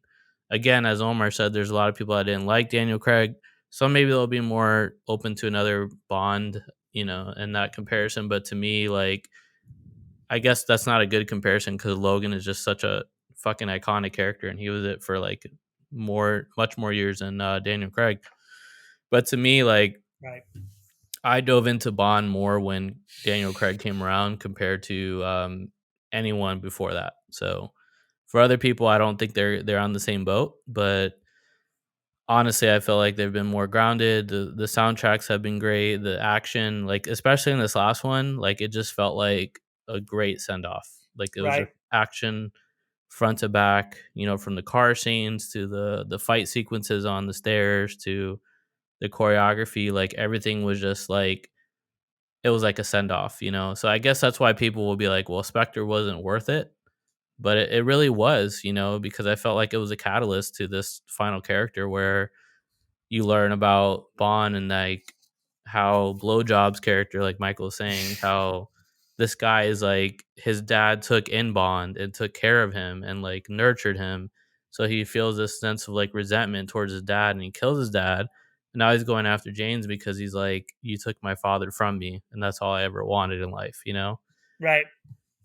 Again, as Omar said, there's a lot of people that didn't like Daniel Craig. So maybe they'll be more open to another Bond, in that comparison. But to me, like, I guess that's not a good comparison because Logan is just such a fucking iconic character and he was it for like much more years than Daniel Craig. But to me, like, Right. I dove into Bond more when Daniel Craig came around compared to anyone before that. So for other people, I don't think they're on the same boat. But honestly, I feel like they've been more grounded. The soundtracks have been great. The action, like especially in this last one, like it just felt like a great send off. Like it was Right. just action front to back. From the car scenes to the fight sequences on the stairs to the choreography. Like everything was just like it was like a send off. So I guess that's why people will be like, well, Spectre wasn't worth it. But it really was, because I felt like it was a catalyst to this final character where you learn about Bond and like how Blowjob's character, like Michael was saying, how this guy is like his dad took in Bond and took care of him and like nurtured him. So he feels this sense of like resentment towards his dad and he kills his dad. And now he's going after James because he's like, you took my father from me and that's all I ever wanted in life. Right.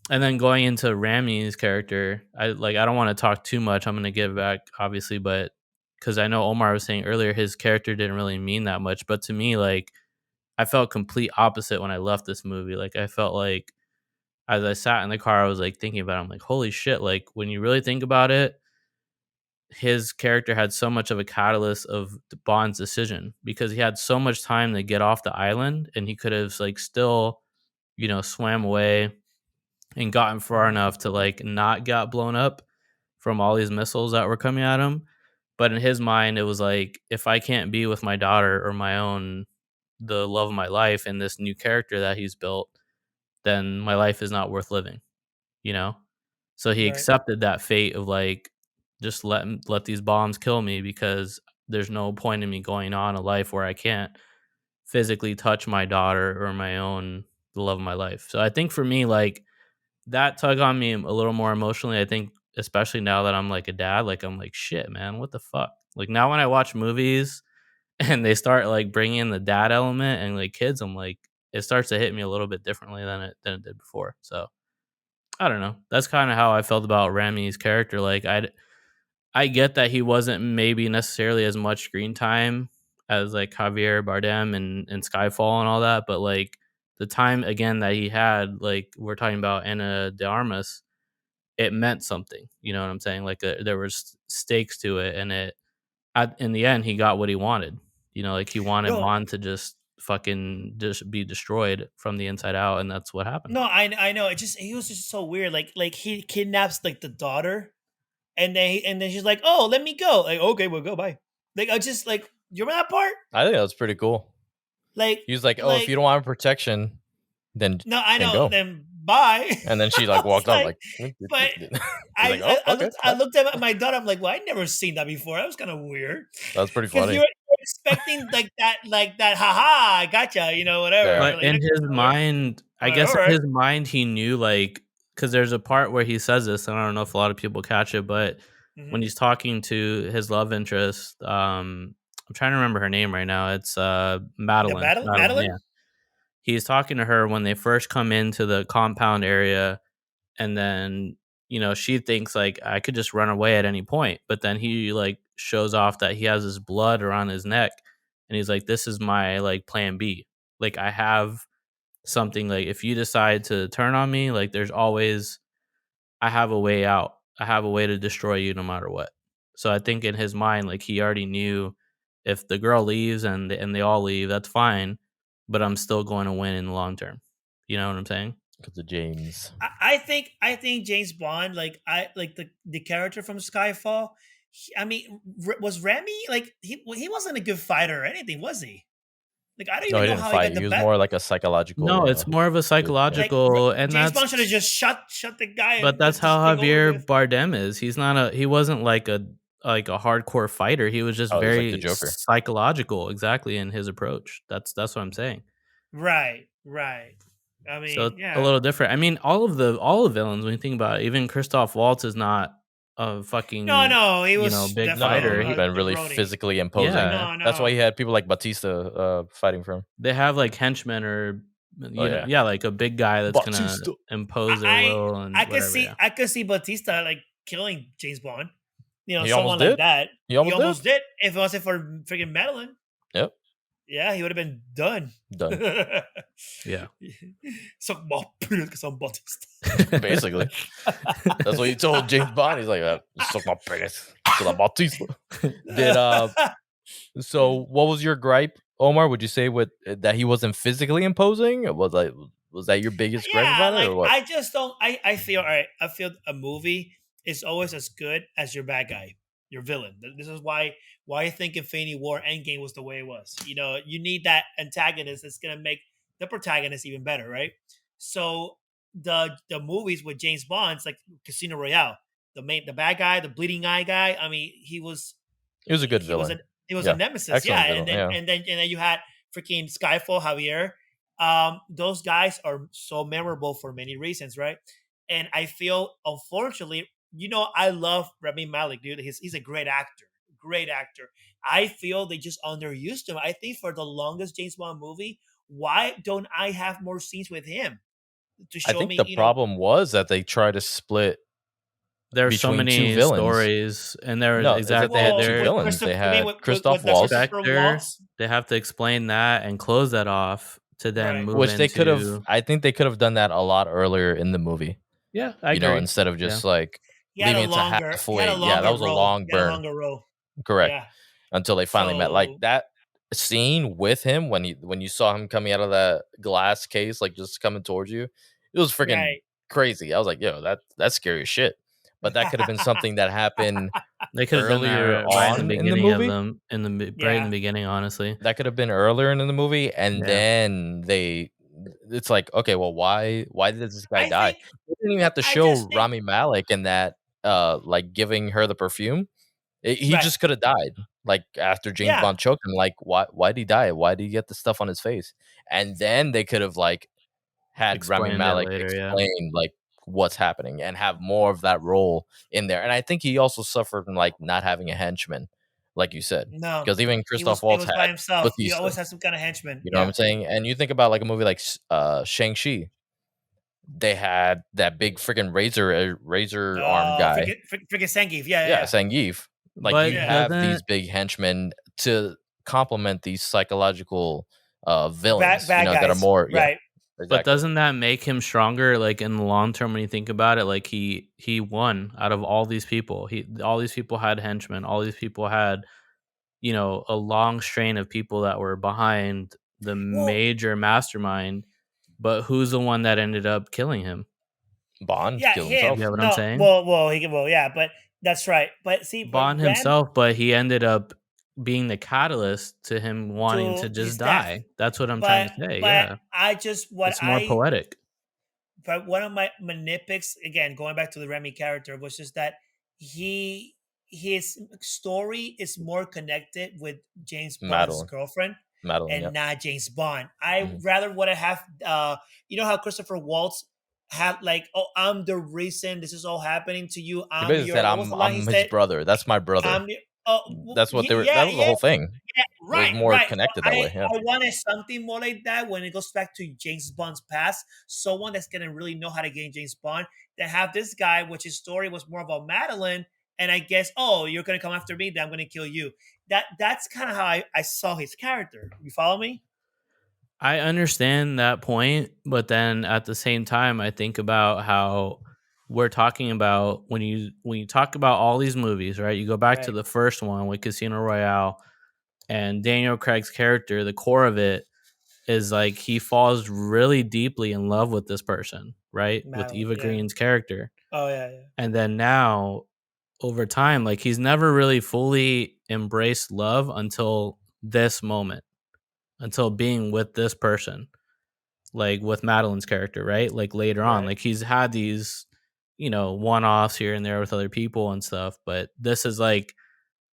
And then going into Rami's character, I don't want to talk too much. I'm going to give back obviously, but because I know Omar was saying earlier his character didn't really mean that much, but to me, like I felt complete opposite when I left this movie. Like I felt like as I sat in the car, I was like thinking about it. I'm like, holy shit! Like when you really think about it, his character had so much of a catalyst of Bond's decision because he had so much time to get off the island, and he could have like still, swam away and gotten far enough to like not get blown up from all these missiles that were coming at him. But in his mind, it was like, if I can't be with my daughter or the love of my life and this new character that he's built, then my life is not worth living, you know? So he Right. accepted that fate of like, just let these bombs kill me, because there's no point in me going on a life where I can't physically touch my daughter or the love of my life. So I think for me, like, that tug on me a little more emotionally. I think, especially now that I'm like a dad, like I'm like, shit, man, what the fuck? Like now when I watch movies and they start like bringing in the dad element and like kids, I'm like, it starts to hit me a little bit differently than it did before. So I don't know. That's kind of how I felt about Rami's character. Like I get that he wasn't maybe necessarily as much screen time as like Javier Bardem and Skyfall and all that, but like the time again that he had, like we're talking about Ana de Armas, it meant something. You know what I'm saying? Like there was stakes to it, and in the end he got what he wanted. You know, like he wanted No, Bond to just be destroyed from the inside out, and that's what happened. no, I know. It just he was just so weird. Like he kidnaps like the daughter, and then she's like, "Oh, let me go." Like, okay, we'll go. Bye. Like, I just like you remember that part? I think that was pretty cool. Like, He was like, "Oh, if you don't want protection, then no, I know. go." Then bye. And then she like I was walked off like, but He's I, like, "Oh, okay, I bye." looked at my daughter. I'm like, well, I never seen that before. That was kind of weird. That was pretty Because funny. you were expecting like that, haha, I gotcha, whatever. Yeah. But Like, in his mind, I guess in alright. his mind, he knew, like, because there's a part where he says this, and I don't know if a lot of people catch it, but when Mhm. he's talking to his love interest, I'm trying to remember her name right now. It's Madeline. The Madeline? Yeah. He's talking to her when they first come into the compound area, and then she thinks like I could just run away at any point, but then he like shows off that he has his blood around his neck, and he's like, this is my like plan B. Like I have something, like if you decide to turn on me, like there's always, I have a way out. I have a way to destroy you no matter what. So I think in his mind, like he already knew, if the girl leaves and they all leave, that's fine, but I'm still going to win in the long term. You know what I'm saying? Because of James. I think James Bond, like I like the character from Skyfall. I mean, was Remy like he wasn't a good fighter or anything, was he? Like I don't No, even he know didn't how he got fight. the He was bet. more like a psychological. No, it's more of a Like psychological, and James that's Bond should have just shut the guy. but And that's just how take over Javier with. Bardem is. He wasn't like a hardcore fighter. He was just Oh, he's like the very Joker. psychological, exactly, in his approach. That's what I'm saying. Right. I So mean, it's a yeah. little different. I mean, all the villains, when you think about it, even Christoph Waltz is not a fucking No, he was big No, definitely fighter. he's been a really brony. physically imposing. Yeah. That's why No. he had people like Batista fighting for him. They have like henchmen or yeah. like a big guy that's Batista. gonna impose their I will and I could whatever. see Yeah. I could see Batista like killing James Bond. He almost Someone did. like that. He almost did. If it wasn't for freaking Madeline. Yep. Yeah, he would have been done. Yeah. Suck my penis because I'm Batista. Basically. That's what he told James Bond. He's like, suck my penis. To the Batista. So what was your gripe, Omar? Would you say that he wasn't physically imposing? Was that your biggest gripe Yeah, about it, like or what? I just don't. I feel all right. I feel a movie is always as good as your bad guy, your villain. This is why I think Infinity War Endgame was the way it was. You need that antagonist that's gonna make the protagonist even better, right? So the movies with James Bond's like Casino Royale, the bad guy, the bleeding eye guy. I mean, he was a good he was villain. a Yeah. nemesis. Excellent Yeah, villain, and then you had freaking Skyfall, Javier. Those guys are so memorable for many reasons, right? And I feel, unfortunately, I love Rami Malek, dude. He's a great actor. Great actor. I feel they just underused him. I think for the longest James Bond movie, why don't I have more scenes with him to I show think me? the problem was that they tried to split There's so between two many villains. stories, and there was No, it's that exactly they had two there. villains. They had with Christoph the Waltz, Christopher Spectre. Waltz. They have to explain that and close that off to then Right. move which they could have. into. I think they could have done that a lot earlier in the movie. Yeah, I agree. Instead of just Yeah. like He had leaving a it to longer, halfway. Yeah, that was a role. long He had a burn. longer role. Correct. Yeah. Until they finally met. Like So- that scene with him when you saw him coming out of that glass case, like just coming towards you. It was freaking Right. crazy. I was like, yo, that's scary as shit. But that could have been something that happened They could have done that earlier right in the on in the beginning of movie. them, right in the beginning, honestly. That could have been earlier in the movie, and Yeah. then it's like, okay, well, why did this guy I die? think They didn't even have to I show just think Rami Malek in that, like giving her the perfume. He right. just could have died, like after James Yeah. Bond choked him. Like, why did he die? Why did he get the stuff on his face? And then they could have like had Rami Explained it Malek later, yeah. explain like what's happening and have more of that role in there. And I think he also suffered from like not having a henchman, like you said, No. because even Christoph He Waltz was by had himself. He Batista. always has some kind of henchman. You know what Yeah. I'm saying? And you think about like a movie like Shang-Chi, they had that big freaking razor arm guy. Freaking Zangief. Yeah, yeah, Yeah, yeah. Zangief. Like But you Yeah. have these doesn't big henchmen to complement these psychological villains, Bad that are guys. more Right. but exactly. doesn't that make him stronger, like in the long term when you think about it? Like he won out of all these people. All these people had henchmen. All these people had, a long strain of people that were behind the Well, major mastermind. But who's the one that ended up killing him? Bond yeah, killed him. You himself. get what I'm No, saying? well, yeah, but that's right. But see, but Bond himself, but he ended up being the catalyst to him wanting to to just his death. die. That's what I'm trying But to say. but Yeah. I just what It's more I poetic. but one of my nitpicks, again, going back to the Remy character, was just that his story is more connected with James Bond's Madeline. girlfriend Madeline, and yep. not James Bond. I Mhm. rather would have you know how Christopher Waltz had like, oh, I'm the reason this is all happening to you. He I'm basically your said, what was the line he I'm his said? brother. That's my brother. I'm oh That's what they were yeah, that was the yeah, whole thing. yeah, It was right, more right. So connected that way, yeah. I wanted something more like that when it goes back to James Bond's past. Someone that's gonna really know how to get James Bond. To have this guy, which his story was more about Madeline, and I guess, oh, you're gonna come after me, then I'm gonna kill you. That's kind of how I saw his character. You follow me? I understand that point, but then at the same time, I think about how we're talking about when you talk about all these movies, right? You go back to Right. the first one with Casino Royale and Daniel Craig's character, the core of it is like he falls really deeply in love with this person, right? With Madeline, Eva yeah. Green's character. Oh yeah, yeah. And then now over time, like he's never really fully embraced love until this moment, until being with this person, like with Madeline's character, right? Like later on, Right. like he's had these, one offs here and there with other people and stuff, but this is like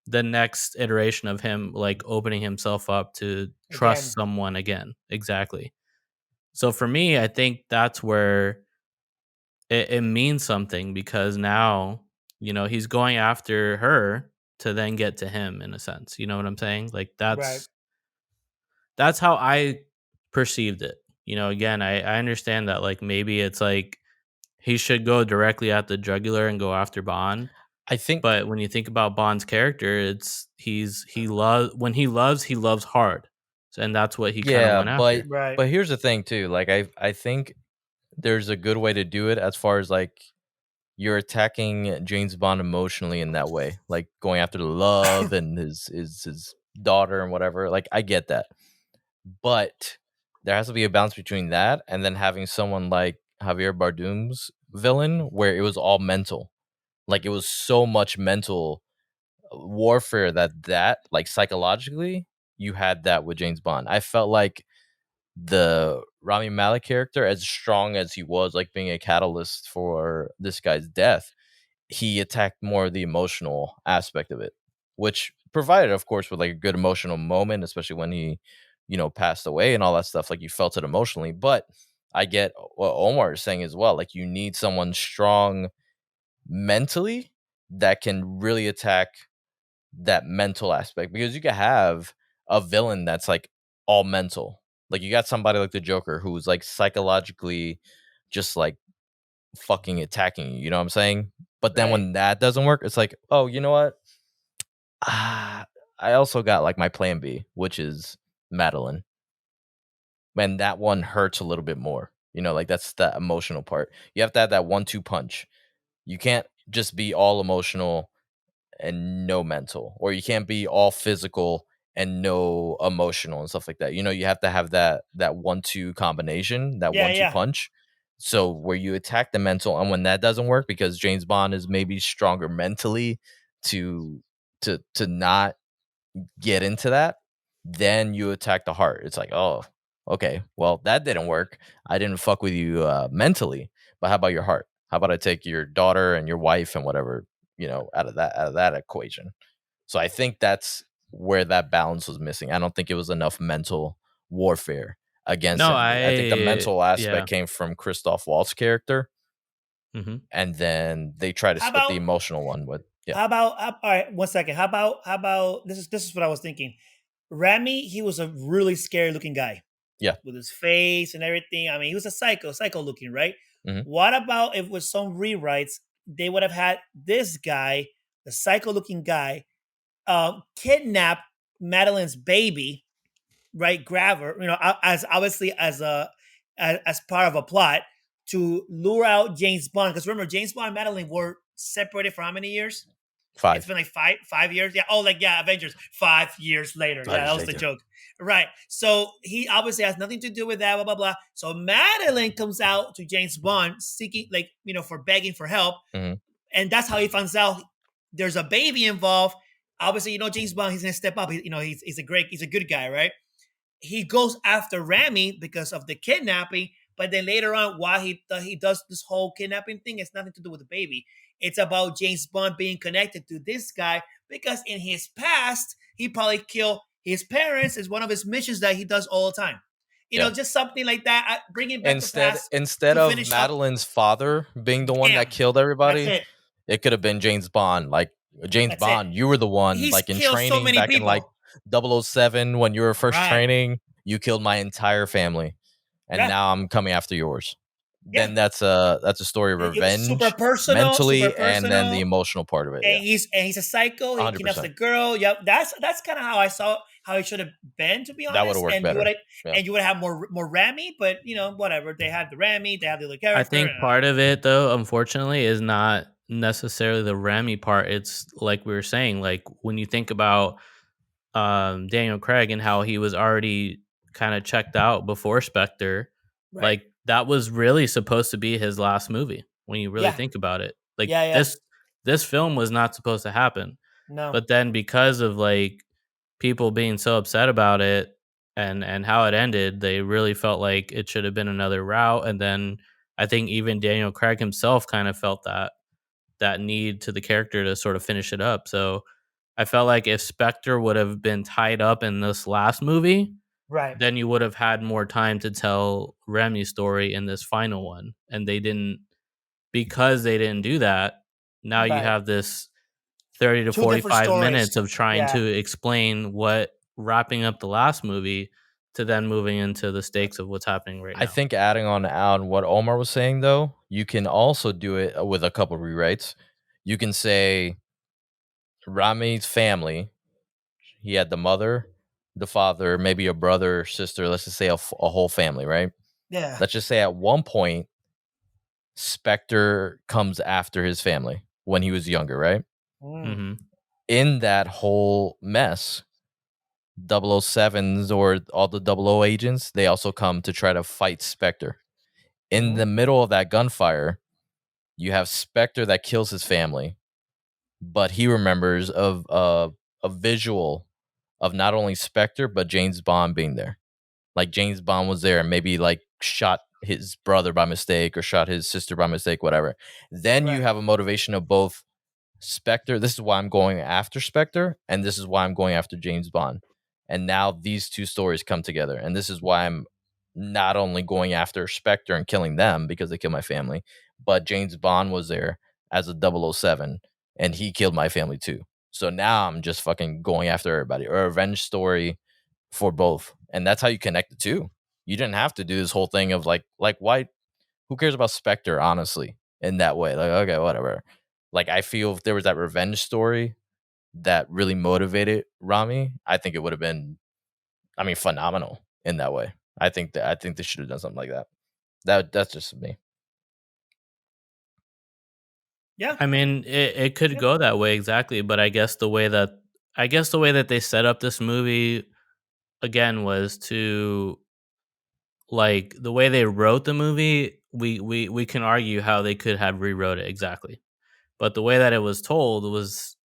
the next iteration of him, like opening himself up to trust Again, someone again. Exactly. So for me, I think that's where it means something because now, he's going after her to then get to him in a sense. You know what I'm saying? Like right. that's how I perceived it. Again, I understand that like maybe it's like he should go directly at the jugular and go after Bond. I think But when you think about Bond's character, it's he loves hard. And that's what he kind of yeah, went after. Right. but here's the thing too. Like I think there's a good way to do it as far as like you're attacking James Bond emotionally in that way, like going after the love and his daughter and whatever. Like I get that, but there has to be a balance between that and then having someone like Javier Bardem's villain, where it was all mental. Like it was so much mental warfare that like psychologically you had that with James Bond. I felt like the Rami Malek character, as strong as he was, like being a catalyst for this guy's death, he attacked more of the emotional aspect of it, which provided, of course, with like a good emotional moment, especially when he, passed away and all that stuff. Like you felt it emotionally, but I get what Omar is saying as well. Like you need someone strong mentally that can really attack that mental aspect, because you could have a villain that's like all mental. Like you got somebody like the Joker who's like psychologically just like fucking attacking you, you know what I'm saying? But then Right. when that doesn't work, it's like, oh, you know what? I also got like my plan B, which is Madeline. And that one hurts a little bit more. Like that's the emotional part. You have to have that 1-2 punch. You can't just be all emotional and no mental, or you can't be all physical and no emotional and stuff like that. You have to have that 1-2 combination, that Yeah, 1-2 yeah. punch. So where you attack the mental, and when that doesn't work because James Bond is maybe stronger mentally to not get into that, then you attack the heart. It's like, oh, okay, well, that didn't work. I didn't fuck with you mentally, but how about your heart? How about I take your daughter and your wife and whatever, out of that equation? So I think that's where that balance was missing. I don't think it was enough mental warfare against No, enemy. I think the mental yeah. aspect came from Christoph Waltz's character, Hmm. and then they try to How split the about emotional one with all right, 1 second. How about this is what I was thinking. Rami, he was a really scary looking guy yeah. with his face and everything. I mean, he was a psycho looking, right? Mhm. What about if with some rewrites they would have had this guy, the psycho looking guy, kidnap Madeline's baby, right? Grab her, as obviously as part of a plot to lure out James Bond. Because remember, James Bond and Madeline were separated for how many years? It's 5. been like five years. Yeah. Oh, like yeah, Avengers. 5 years later. 5 Yeah, that years was the later. joke. Right. So he obviously has nothing to do with that. Blah blah blah. So Madeline comes out to James Bond seeking, like, for begging for help, Mhm. and that's how he finds out there's a baby involved. Obviously, James Bond. He's gonna step up. He's a good guy, right? He goes after Rami because of the kidnapping, but then later on, why he does this whole kidnapping thing, it's nothing to do with the baby. It's about James Bond being connected to this guy because in his past, he probably killed his parents. Is one of his missions that he does all the time. Yeah. Just something like that. Bringing back the Instead past instead to of finish up. Madeline's father being the one Damn, that killed that's everybody, it. it could have been James Bond. Like, James That's it. Bond, you were the one, He's like, in killed so training many back in, like, people. 007 when you were first Right. training, you killed my entire family, and Yeah. now I'm coming after yours. Yeah. Then that's a story of It was super revenge personal, mentally, and then the emotional part of it. and Yeah, he's a psycho. He kidnaps the 100%. girl. Yep, that's kind of how I saw how he should have been, to be That would have honest. worked And you would better. Yeah. and you would have more Rami, but whatever. They had the Rami, they have the other I character. think part of it, though, unfortunately, is not necessarily the Rami part. It's like we were saying, like when you think about Daniel Craig and how he was already kind of checked out before Spectre, Right. like that was really supposed to be his last movie when you really Yeah. think about it. Like Yeah. this film was not supposed to happen. No. But then because of like people being so upset about it and how it ended, they really felt like it should have been another route. And then I think even Daniel Craig himself kind of felt that need to the character to sort of finish it up. So I felt like if Spectre would have been tied up in this last movie, Right. then you would have had more time to tell Remy's story in this final one. And they didn't, because they didn't do that. Now you Right. have this 30 to Two different 45 stories. minutes of trying Yeah. to explain what wrapping up the last movie to then moving into the stakes of what's happening right now. I think adding on what Omar was saying, though, you can also do it with a couple rewrites. You can say Rami's family, he had the mother, the father, maybe a brother, sister, let's just say a whole family, right? Yeah. Let's just say at one point, Spectre comes after his family when he was younger, right? Mhm. In that whole mess, 007s or all the 00 agents, they also come to try to fight Spectre. In the middle of that gunfire, you have Spectre that kills his family, but he remembers of a visual of not only Spectre but James Bond being there. Like James Bond was there and maybe like shot his brother by mistake or shot his sister by mistake, whatever. Then you Right. have a motivation of both Spectre. This is why I'm going after Spectre, and this is why I'm going after James Bond. And now these two stories come together, and this is why I'm not only going after Spectre and killing them because they killed my family, but James Bond was there as a 007, and he killed my family too. So now I'm just fucking going after everybody, or a revenge story for both. And that's how you connect the two. You didn't have to do this whole thing of like why, who cares about Spectre, honestly, in that way? Like, okay, whatever. Like, I feel if there was that revenge story that really motivated Rami, I think it would have been, phenomenal in that way. I think they should have done something like that. That's just me. Yeah. I mean, it could go that way exactly, but I guess the way that they set up this movie again was to, like, the way they wrote the movie we can argue how they could have rewrote it exactly. But the way that it was told was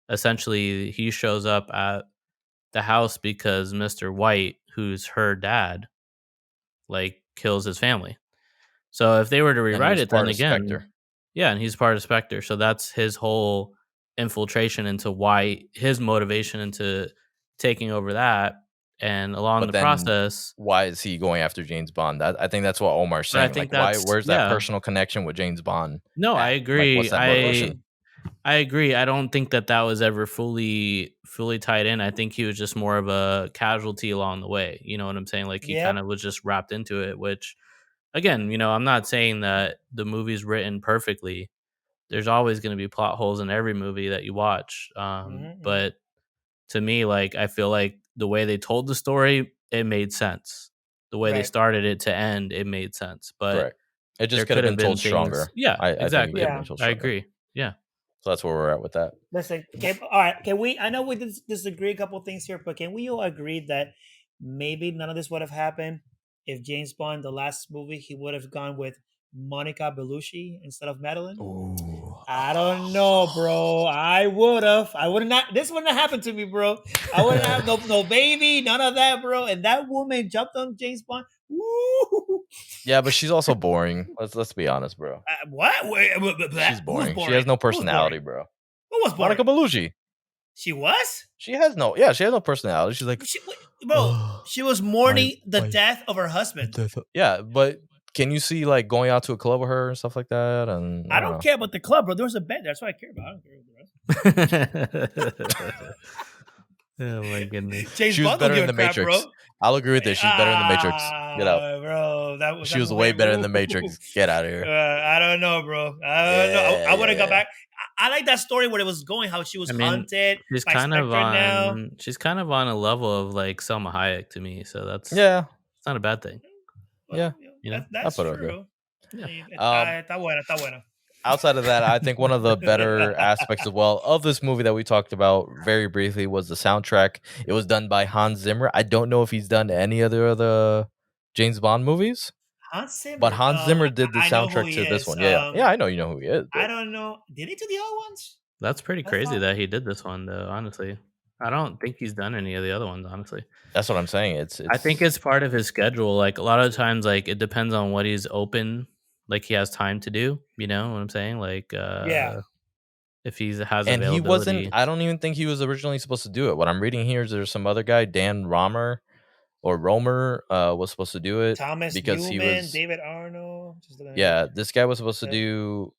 essentially he shows up at the house because Mr. White, who's her dad, like kills his family. So if they were to And he rewrite was it, then part of again, Spectre. yeah, and he's part of Spectre. So that's his whole infiltration into why his motivation into taking over that, and along But the then process. why is he going after James Bond? I think that's what Omar's But I saying. think Like, why? that's Where's that yeah. personal connection with James Bond No, I at? Like, what's agree. that motivation? I agree. I don't think that was ever fully tied in. I think he was just more of a casualty along the way. You know what I'm saying? Like he kind Yep. of was just wrapped into it. Which, again, I'm not saying that the movie's written perfectly. There's always going to be plot holes in every movie that you watch. But to me, like I feel like the way they told the story, it made sense. The way they Right. started it to end, it made sense. But Correct. It there just could could have have been been told things. stronger. Yeah, I think it exactly. could have Yeah. been told I stronger. agree. Yeah. So that's where we're at with that. Listen, all right. Can we? I know we disagree a couple things here, but can we all agree that maybe none of this would have happened if James Bond, the last movie, he would have gone with Monica Bellucci instead of Madeline? Ooh. I don't know, bro. I would have. I would have not. This wouldn't have happened to me, bro. I wouldn't have no baby, none of that, bro. And that woman jumped on James Bond. Woo! Yeah, but she's also boring. Let's be honest, bro. What? Wait, She's boring. She has no personality, bro. Who was boring? Monica Bellucci. She was. She has no personality. She's like, She was mourning the death of her husband. yeah, but can you see like going out to a club with her and stuff like that? And I don't care about the club, bro. There was a bed. That's what I care about. I don't care about the rest. Oh my goodness. She was better in the Matrix. Bro. I'll agree with this. She's better in the Matrix. Get out, bro. She was way better in the Matrix. Get out of here. I don't know, bro. I don't know. I want to go back. I like that story where it was going, how she was hunted. She's by kind of Spectre on. now. She's kind of on a level of like Selma Hayek to me. So that's it's not a bad thing. Well, that's true. Yeah. Está buena. Outside of that, I think one of the better aspects of this movie that we talked about very briefly was the soundtrack. It was done by Hans Zimmer. I don't know if he's done any other James Bond movies. Hans Zimmer, but Hans Zimmer did the soundtrack to this one. Yeah, I know you know who he is. I don't know. Did he do the other ones? That's pretty crazy that he did this one, though. Honestly, I don't think he's done any of the other ones. Honestly, that's what I'm saying. It's I think it's part of his schedule. Like a lot of times, like it depends on what he's open. Like he has time to do. You know what I'm saying? Like if he has and availability. He wasn't. I don't even think he was originally supposed to do it. What I'm reading here is there's some other guy, Dan Romer. Or Romer was supposed to do it Thomas because Newman, he was David Arnold. This guy was supposed to do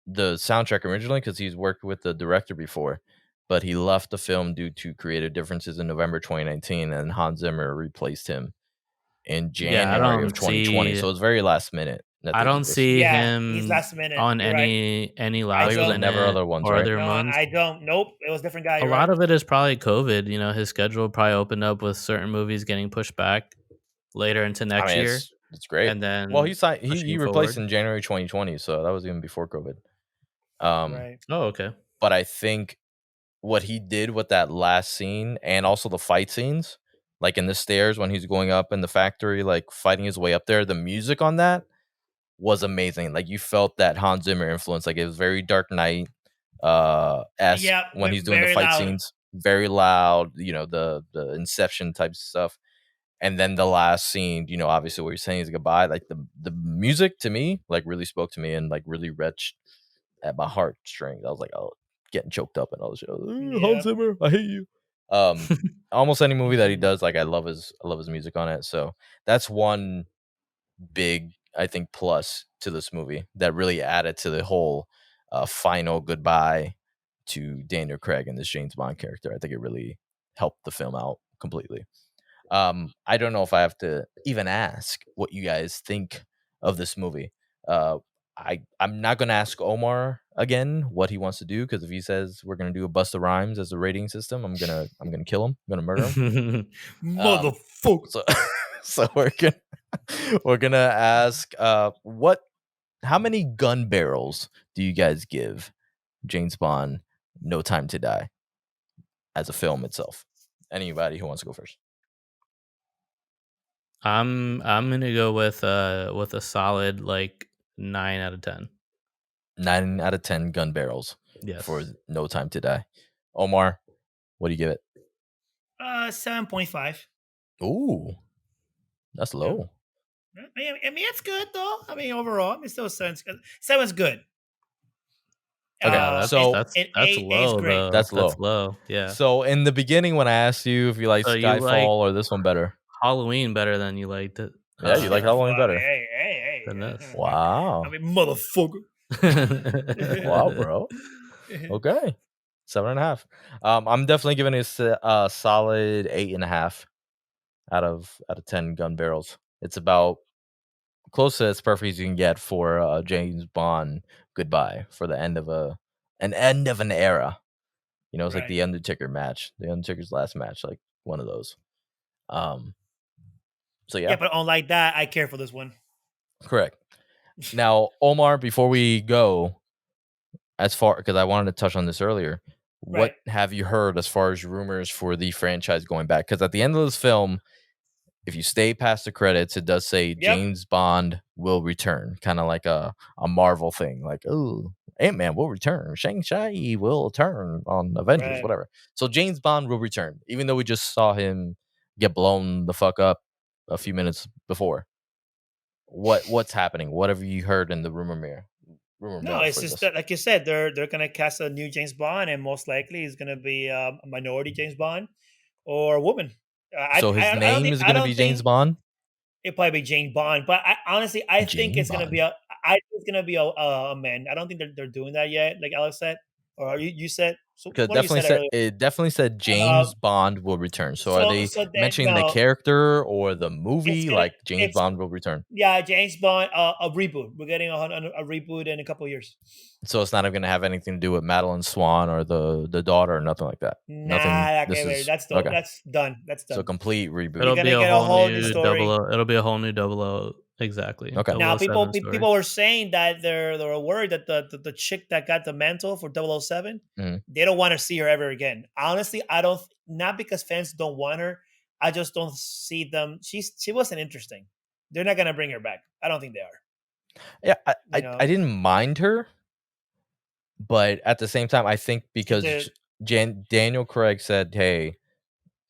the soundtrack originally because he's worked with the director before, but he left the film due to creative differences in November 2019, and Hans Zimmer replaced him in January of 2020. So it was very last minute. I don't see him he's last minute. on any last minute never other ones, or right? other No, months. I don't. Nope, it was a different guy. A lot of it is probably COVID. You know, his schedule probably opened up with certain movies getting pushed back later into next year. It's great. And then he replaced in January 2020, so that was even before COVID. Right. Oh, okay. But I think what he did with that last scene and also the fight scenes, like in the stairs when he's going up in the factory, like fighting his way up there, the music on that was amazing. Like you felt that Hans Zimmer influence. Like it was very Dark Knight when he's doing the fight scenes. Very loud, the Inception type stuff. And then the last scene, obviously what you're saying is goodbye. Like the music to me, like really spoke to me and like really reached at my heartstrings. I was like, oh, getting choked up and all this shit. Hans Zimmer, I hate you. Almost any movie that he does, like I love his music on it. So that's one big, I think, plus to this movie that really added to the whole final goodbye to Daniel Craig and this James Bond character. I think it really helped the film out completely. I don't know if I have to even ask what you guys think of this movie. I'm not gonna ask Omar again what he wants to do, because if he says we're gonna do a bust of rhymes as a rating system, I'm gonna kill him. I'm gonna murder him. Motherfucker. So we're gonna ask how many gun barrels do you guys give James Bond No Time to Die as a film itself? Anybody who wants to go first? I'm gonna go with a solid like 9 out of 10. 9 out of 10 gun barrels for Yes. No Time to Die. Omar, what do you give it? 7.5. Ooh, that's Yeah. low. I mean, it's good though. I mean, overall, I mean, still seven's good. Seven's good. Okay, Yeah, so And that's eight is low great. though. that's That's low. low. Yeah. So in the beginning, when I asked you if you like So you like Skyfall or this one better, Halloween better than you liked it. yeah, you like Well, Halloween I mean, better. hey. Than this. I Wow, mean, motherfucker. wow, bro. Okay, 7.5. I'm definitely giving it a solid 8.5 out of 10 gun barrels. It's about close to as perfect as you can get for James Bond goodbye for the end of an era. You know, it's like Right. the Undertaker match, the Undertaker's last match, like one of those. Um, so Yeah, yeah, but unlike that, I care for this one. correct. Now, Omar, before we go, as far because I wanted to touch on this earlier, Right. what have you heard as far as rumors for the franchise going back? Because at the end of this film, if you stay past the credits, it does say Yep. James Bond will return, kind of like a Marvel thing, like oh, Ant-Man will return, Shang-Chi will turn on Avengers, Right. whatever. So James Bond will return, even though we just saw him get blown the fuck up a few minutes before. What's happening? What have you heard in the rumor mill? Rumor No, mill it's for just this? that, like you said, they're gonna cast a new James Bond, and most likely it's gonna be a minority James Bond or a woman. So his I don't name think is gonna be James Bond. it probably be James Bond, but honestly I think James it's gonna be Bond. I think it's gonna be a man. I don't think they're doing that yet, like Alex said, or you said. So Because one of you said it earlier. it definitely said Uh, James Bond will return. So are they so then mentioning the no, character or the it's movie? gonna Like James it's Bond will return. yeah, James Bond, a reboot. We're getting a reboot in a couple of years. So it's not even gonna have anything to do with Madeline Swan or the daughter or nothing like that. Nothing. Nah, This okay, is okay. that's done. That's So done. complete reboot. We're It'll be gonna a get a whole whole new new story. It'll be a whole new double O. Exactly. Okay. Now, 007 story. people were saying that they're worried that the chick that got the mantle for 007, Mhm. they don't want to see her ever again. Honestly, I don't. Not because fans don't want her. I just don't see them. She wasn't interesting. They're not gonna bring her back. I don't think they are. Yeah, You I know, didn't mind her, but at the same time, I think she's because a Daniel Craig said, "Hey,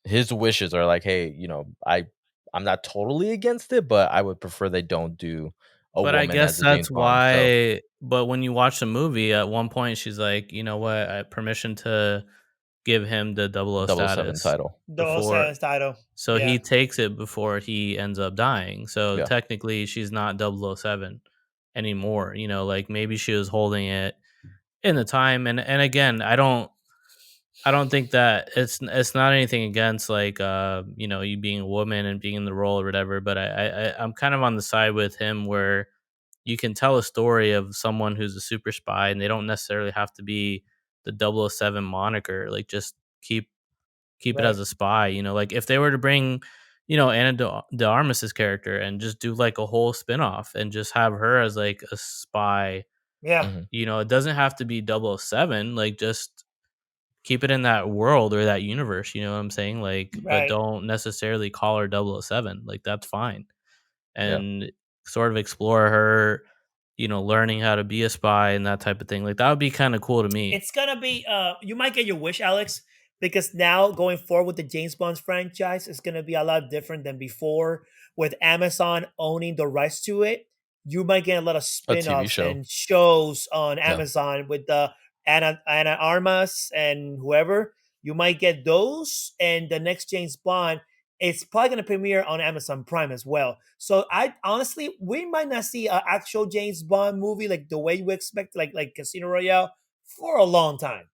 his wishes are like, hey, you know, I'm not totally against it, but I would prefer they don't do a But I woman guess as a James that's Bond." So why. But when you watch the movie, at one point she's like, you know what? I have permission to give him the double O 007 status title. the before. 07 title. So Yeah, he takes it before he ends up dying. So Yeah. technically, she's not 007 anymore. You know, like maybe she was holding it in the time. And again, I don't think that it's not anything against like you know, you being a woman and being in the role or whatever, but I'm kind of on the side with him where you can tell a story of someone who's a super spy and they don't necessarily have to be the 007 moniker. Like just keep it right. as a spy, you know, like if they were to bring, you know, Anna de Armas's character and just do like a whole spin-off and just have her as like a spy, Yeah, Mhm. you know, it doesn't have to be 007, like just keep it in that world or that universe, you know what I'm saying? Like, but right. don't necessarily call her 007. Like, that's fine. Yeah. And sort of explore her, you know, learning how to be a spy and that type of thing. Like, that would be kind of cool to me. It's gonna be you might get your wish, Alex, because now going forward with the James Bond franchise is gonna be a lot different than before. With Amazon owning the rights to it, you might get a lot of A TV spin-offs show. and shows on Yeah. Amazon with the Anna Armas and whoever. You might get those, and the next James Bond. It's probably going to premiere on Amazon Prime as well. So I honestly, we might not see an actual James Bond movie like the way we expect, like Casino Royale, for a long time.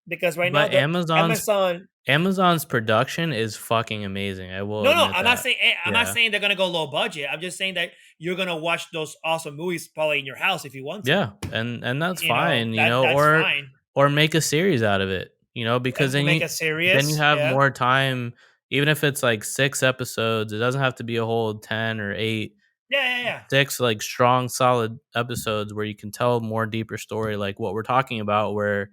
Because right now But the Amazon. Amazon's production is fucking amazing. I will No, admit I'm not that. saying I'm not Yeah. saying they're gonna go low budget. I'm just saying that you're gonna watch those awesome movies probably in your house if you want to. Yeah. And that's You know fine, you know, that's fine. or make a series out of it, you know, because And make it then you serious, have yeah, more time, even if it's like 6 episodes, it doesn't have to be a whole 10 or 8, yeah. 6 like strong, solid episodes where you can tell more deeper story, like what we're talking about, where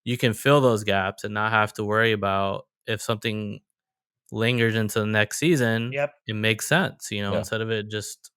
you can fill those gaps and not have to worry about if something lingers into the next season, Yep. it makes sense, you know, Yeah. instead of it just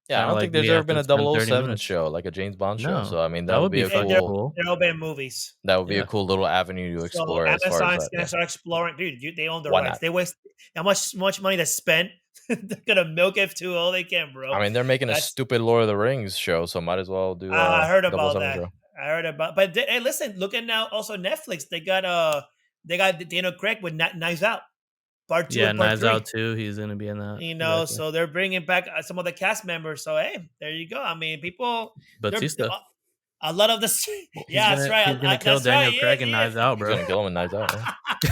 Yeah, I kinda don't like think there's we ever have been to a spend 30 007 minutes. show, like a James Bond show. No. So I mean, That that would would be be a fucking cool. cool. They're all been movies. That would be Yeah. a cool little avenue to So explore as far as Amazon's that. gonna Yeah. start exploring. Dude, they own the Why rights. not? They waste how much money they spent. They're gonna milk it to all they can, bro. I mean, they're making a That's- stupid Lord of the Rings show, so might as well do I a heard about 007 that. show. I heard about, but hey, listen, look at now. Also, Netflix. They got Daniel Craig with Knives Out, part 2 Yeah, and part Knives 3. Out too. He's gonna be in that. You know, Exactly. so they're bringing back some of the cast members. So hey, there you go. I mean, people. Batista. A lot of the. Yeah, that's right. He's gonna kill That's Daniel right. Craig and Knives Out, He's bro. gonna kill him in Knives Out.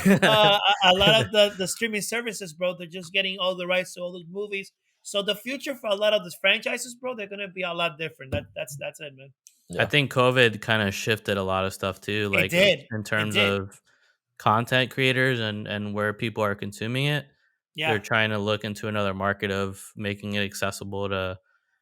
Yeah. A lot of the streaming services, bro, they're just getting all the rights to all those movies. So the future for a lot of these franchises, bro, they're gonna be a lot different. That's it, man. Yeah. I think COVID kind of shifted a lot of stuff too, like did. in terms It did. of content creators and where people are consuming it. Yeah, They're trying to look into another market of making it accessible to,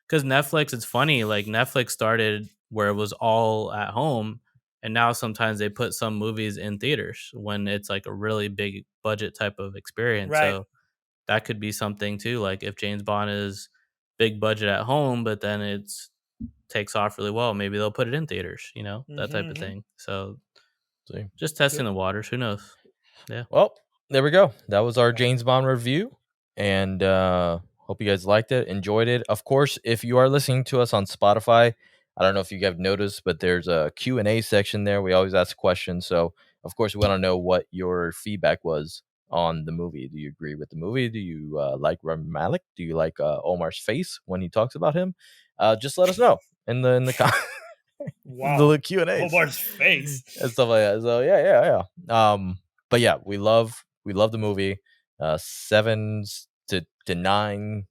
because Netflix, it's funny, like Netflix started where it was all at home, and now sometimes they put some movies in theaters when it's like a really big budget type of experience. Right. So that could be something too, like if James Bond is big budget at home but then it's takes off really well, maybe they'll put it in theaters, you know, that type of Mhm. thing. So See. just testing the waters, who knows. Well, there we go. That was our James Bond review, and hope you guys liked it, enjoyed it. Of course, if you are listening to us on Spotify, I don't know if you guys noticed, but there's a Q&A section there. We always ask questions, so of course we want to know what your feedback was on the movie. Do you agree with the movie? Do you like Rami Malek? Do you like Omar's face when he talks about him? Just let us know in the Wow. the Q&A Omar's face. and stuff like that. So yeah. But yeah, we love the movie. 7 to 9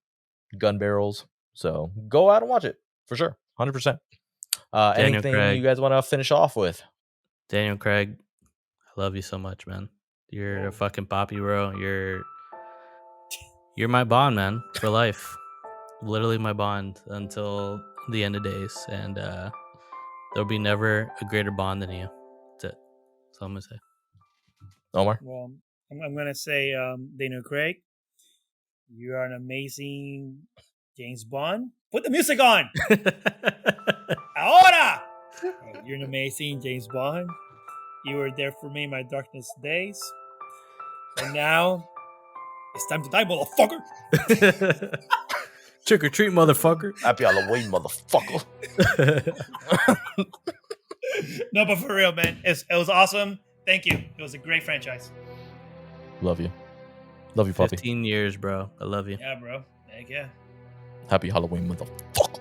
gun barrels. So go out and watch it for sure, 100%. Anything Craig. you guys want to finish off with? Daniel Craig, I love you so much, man. You're a fucking poppy, bro. You're my bond, man, for life. Literally my bond until the end of days, and there'll be never a greater bond than you. That's it. That's all I'm gonna say. Omar? Well, I'm gonna say, Daniel Craig, you are an amazing James Bond. Put the music on. Ahora! You're an amazing James Bond. You were there for me in my darkness days. And now, it's time to die, motherfucker. Trick or treat, motherfucker. Happy Halloween, motherfucker. No, but for real, man. It was awesome. Thank you. It was a great franchise. Love you. Love you, puppy. 15 years, bro. I love you. Yeah, bro. Heck yeah. Happy Halloween, motherfucker.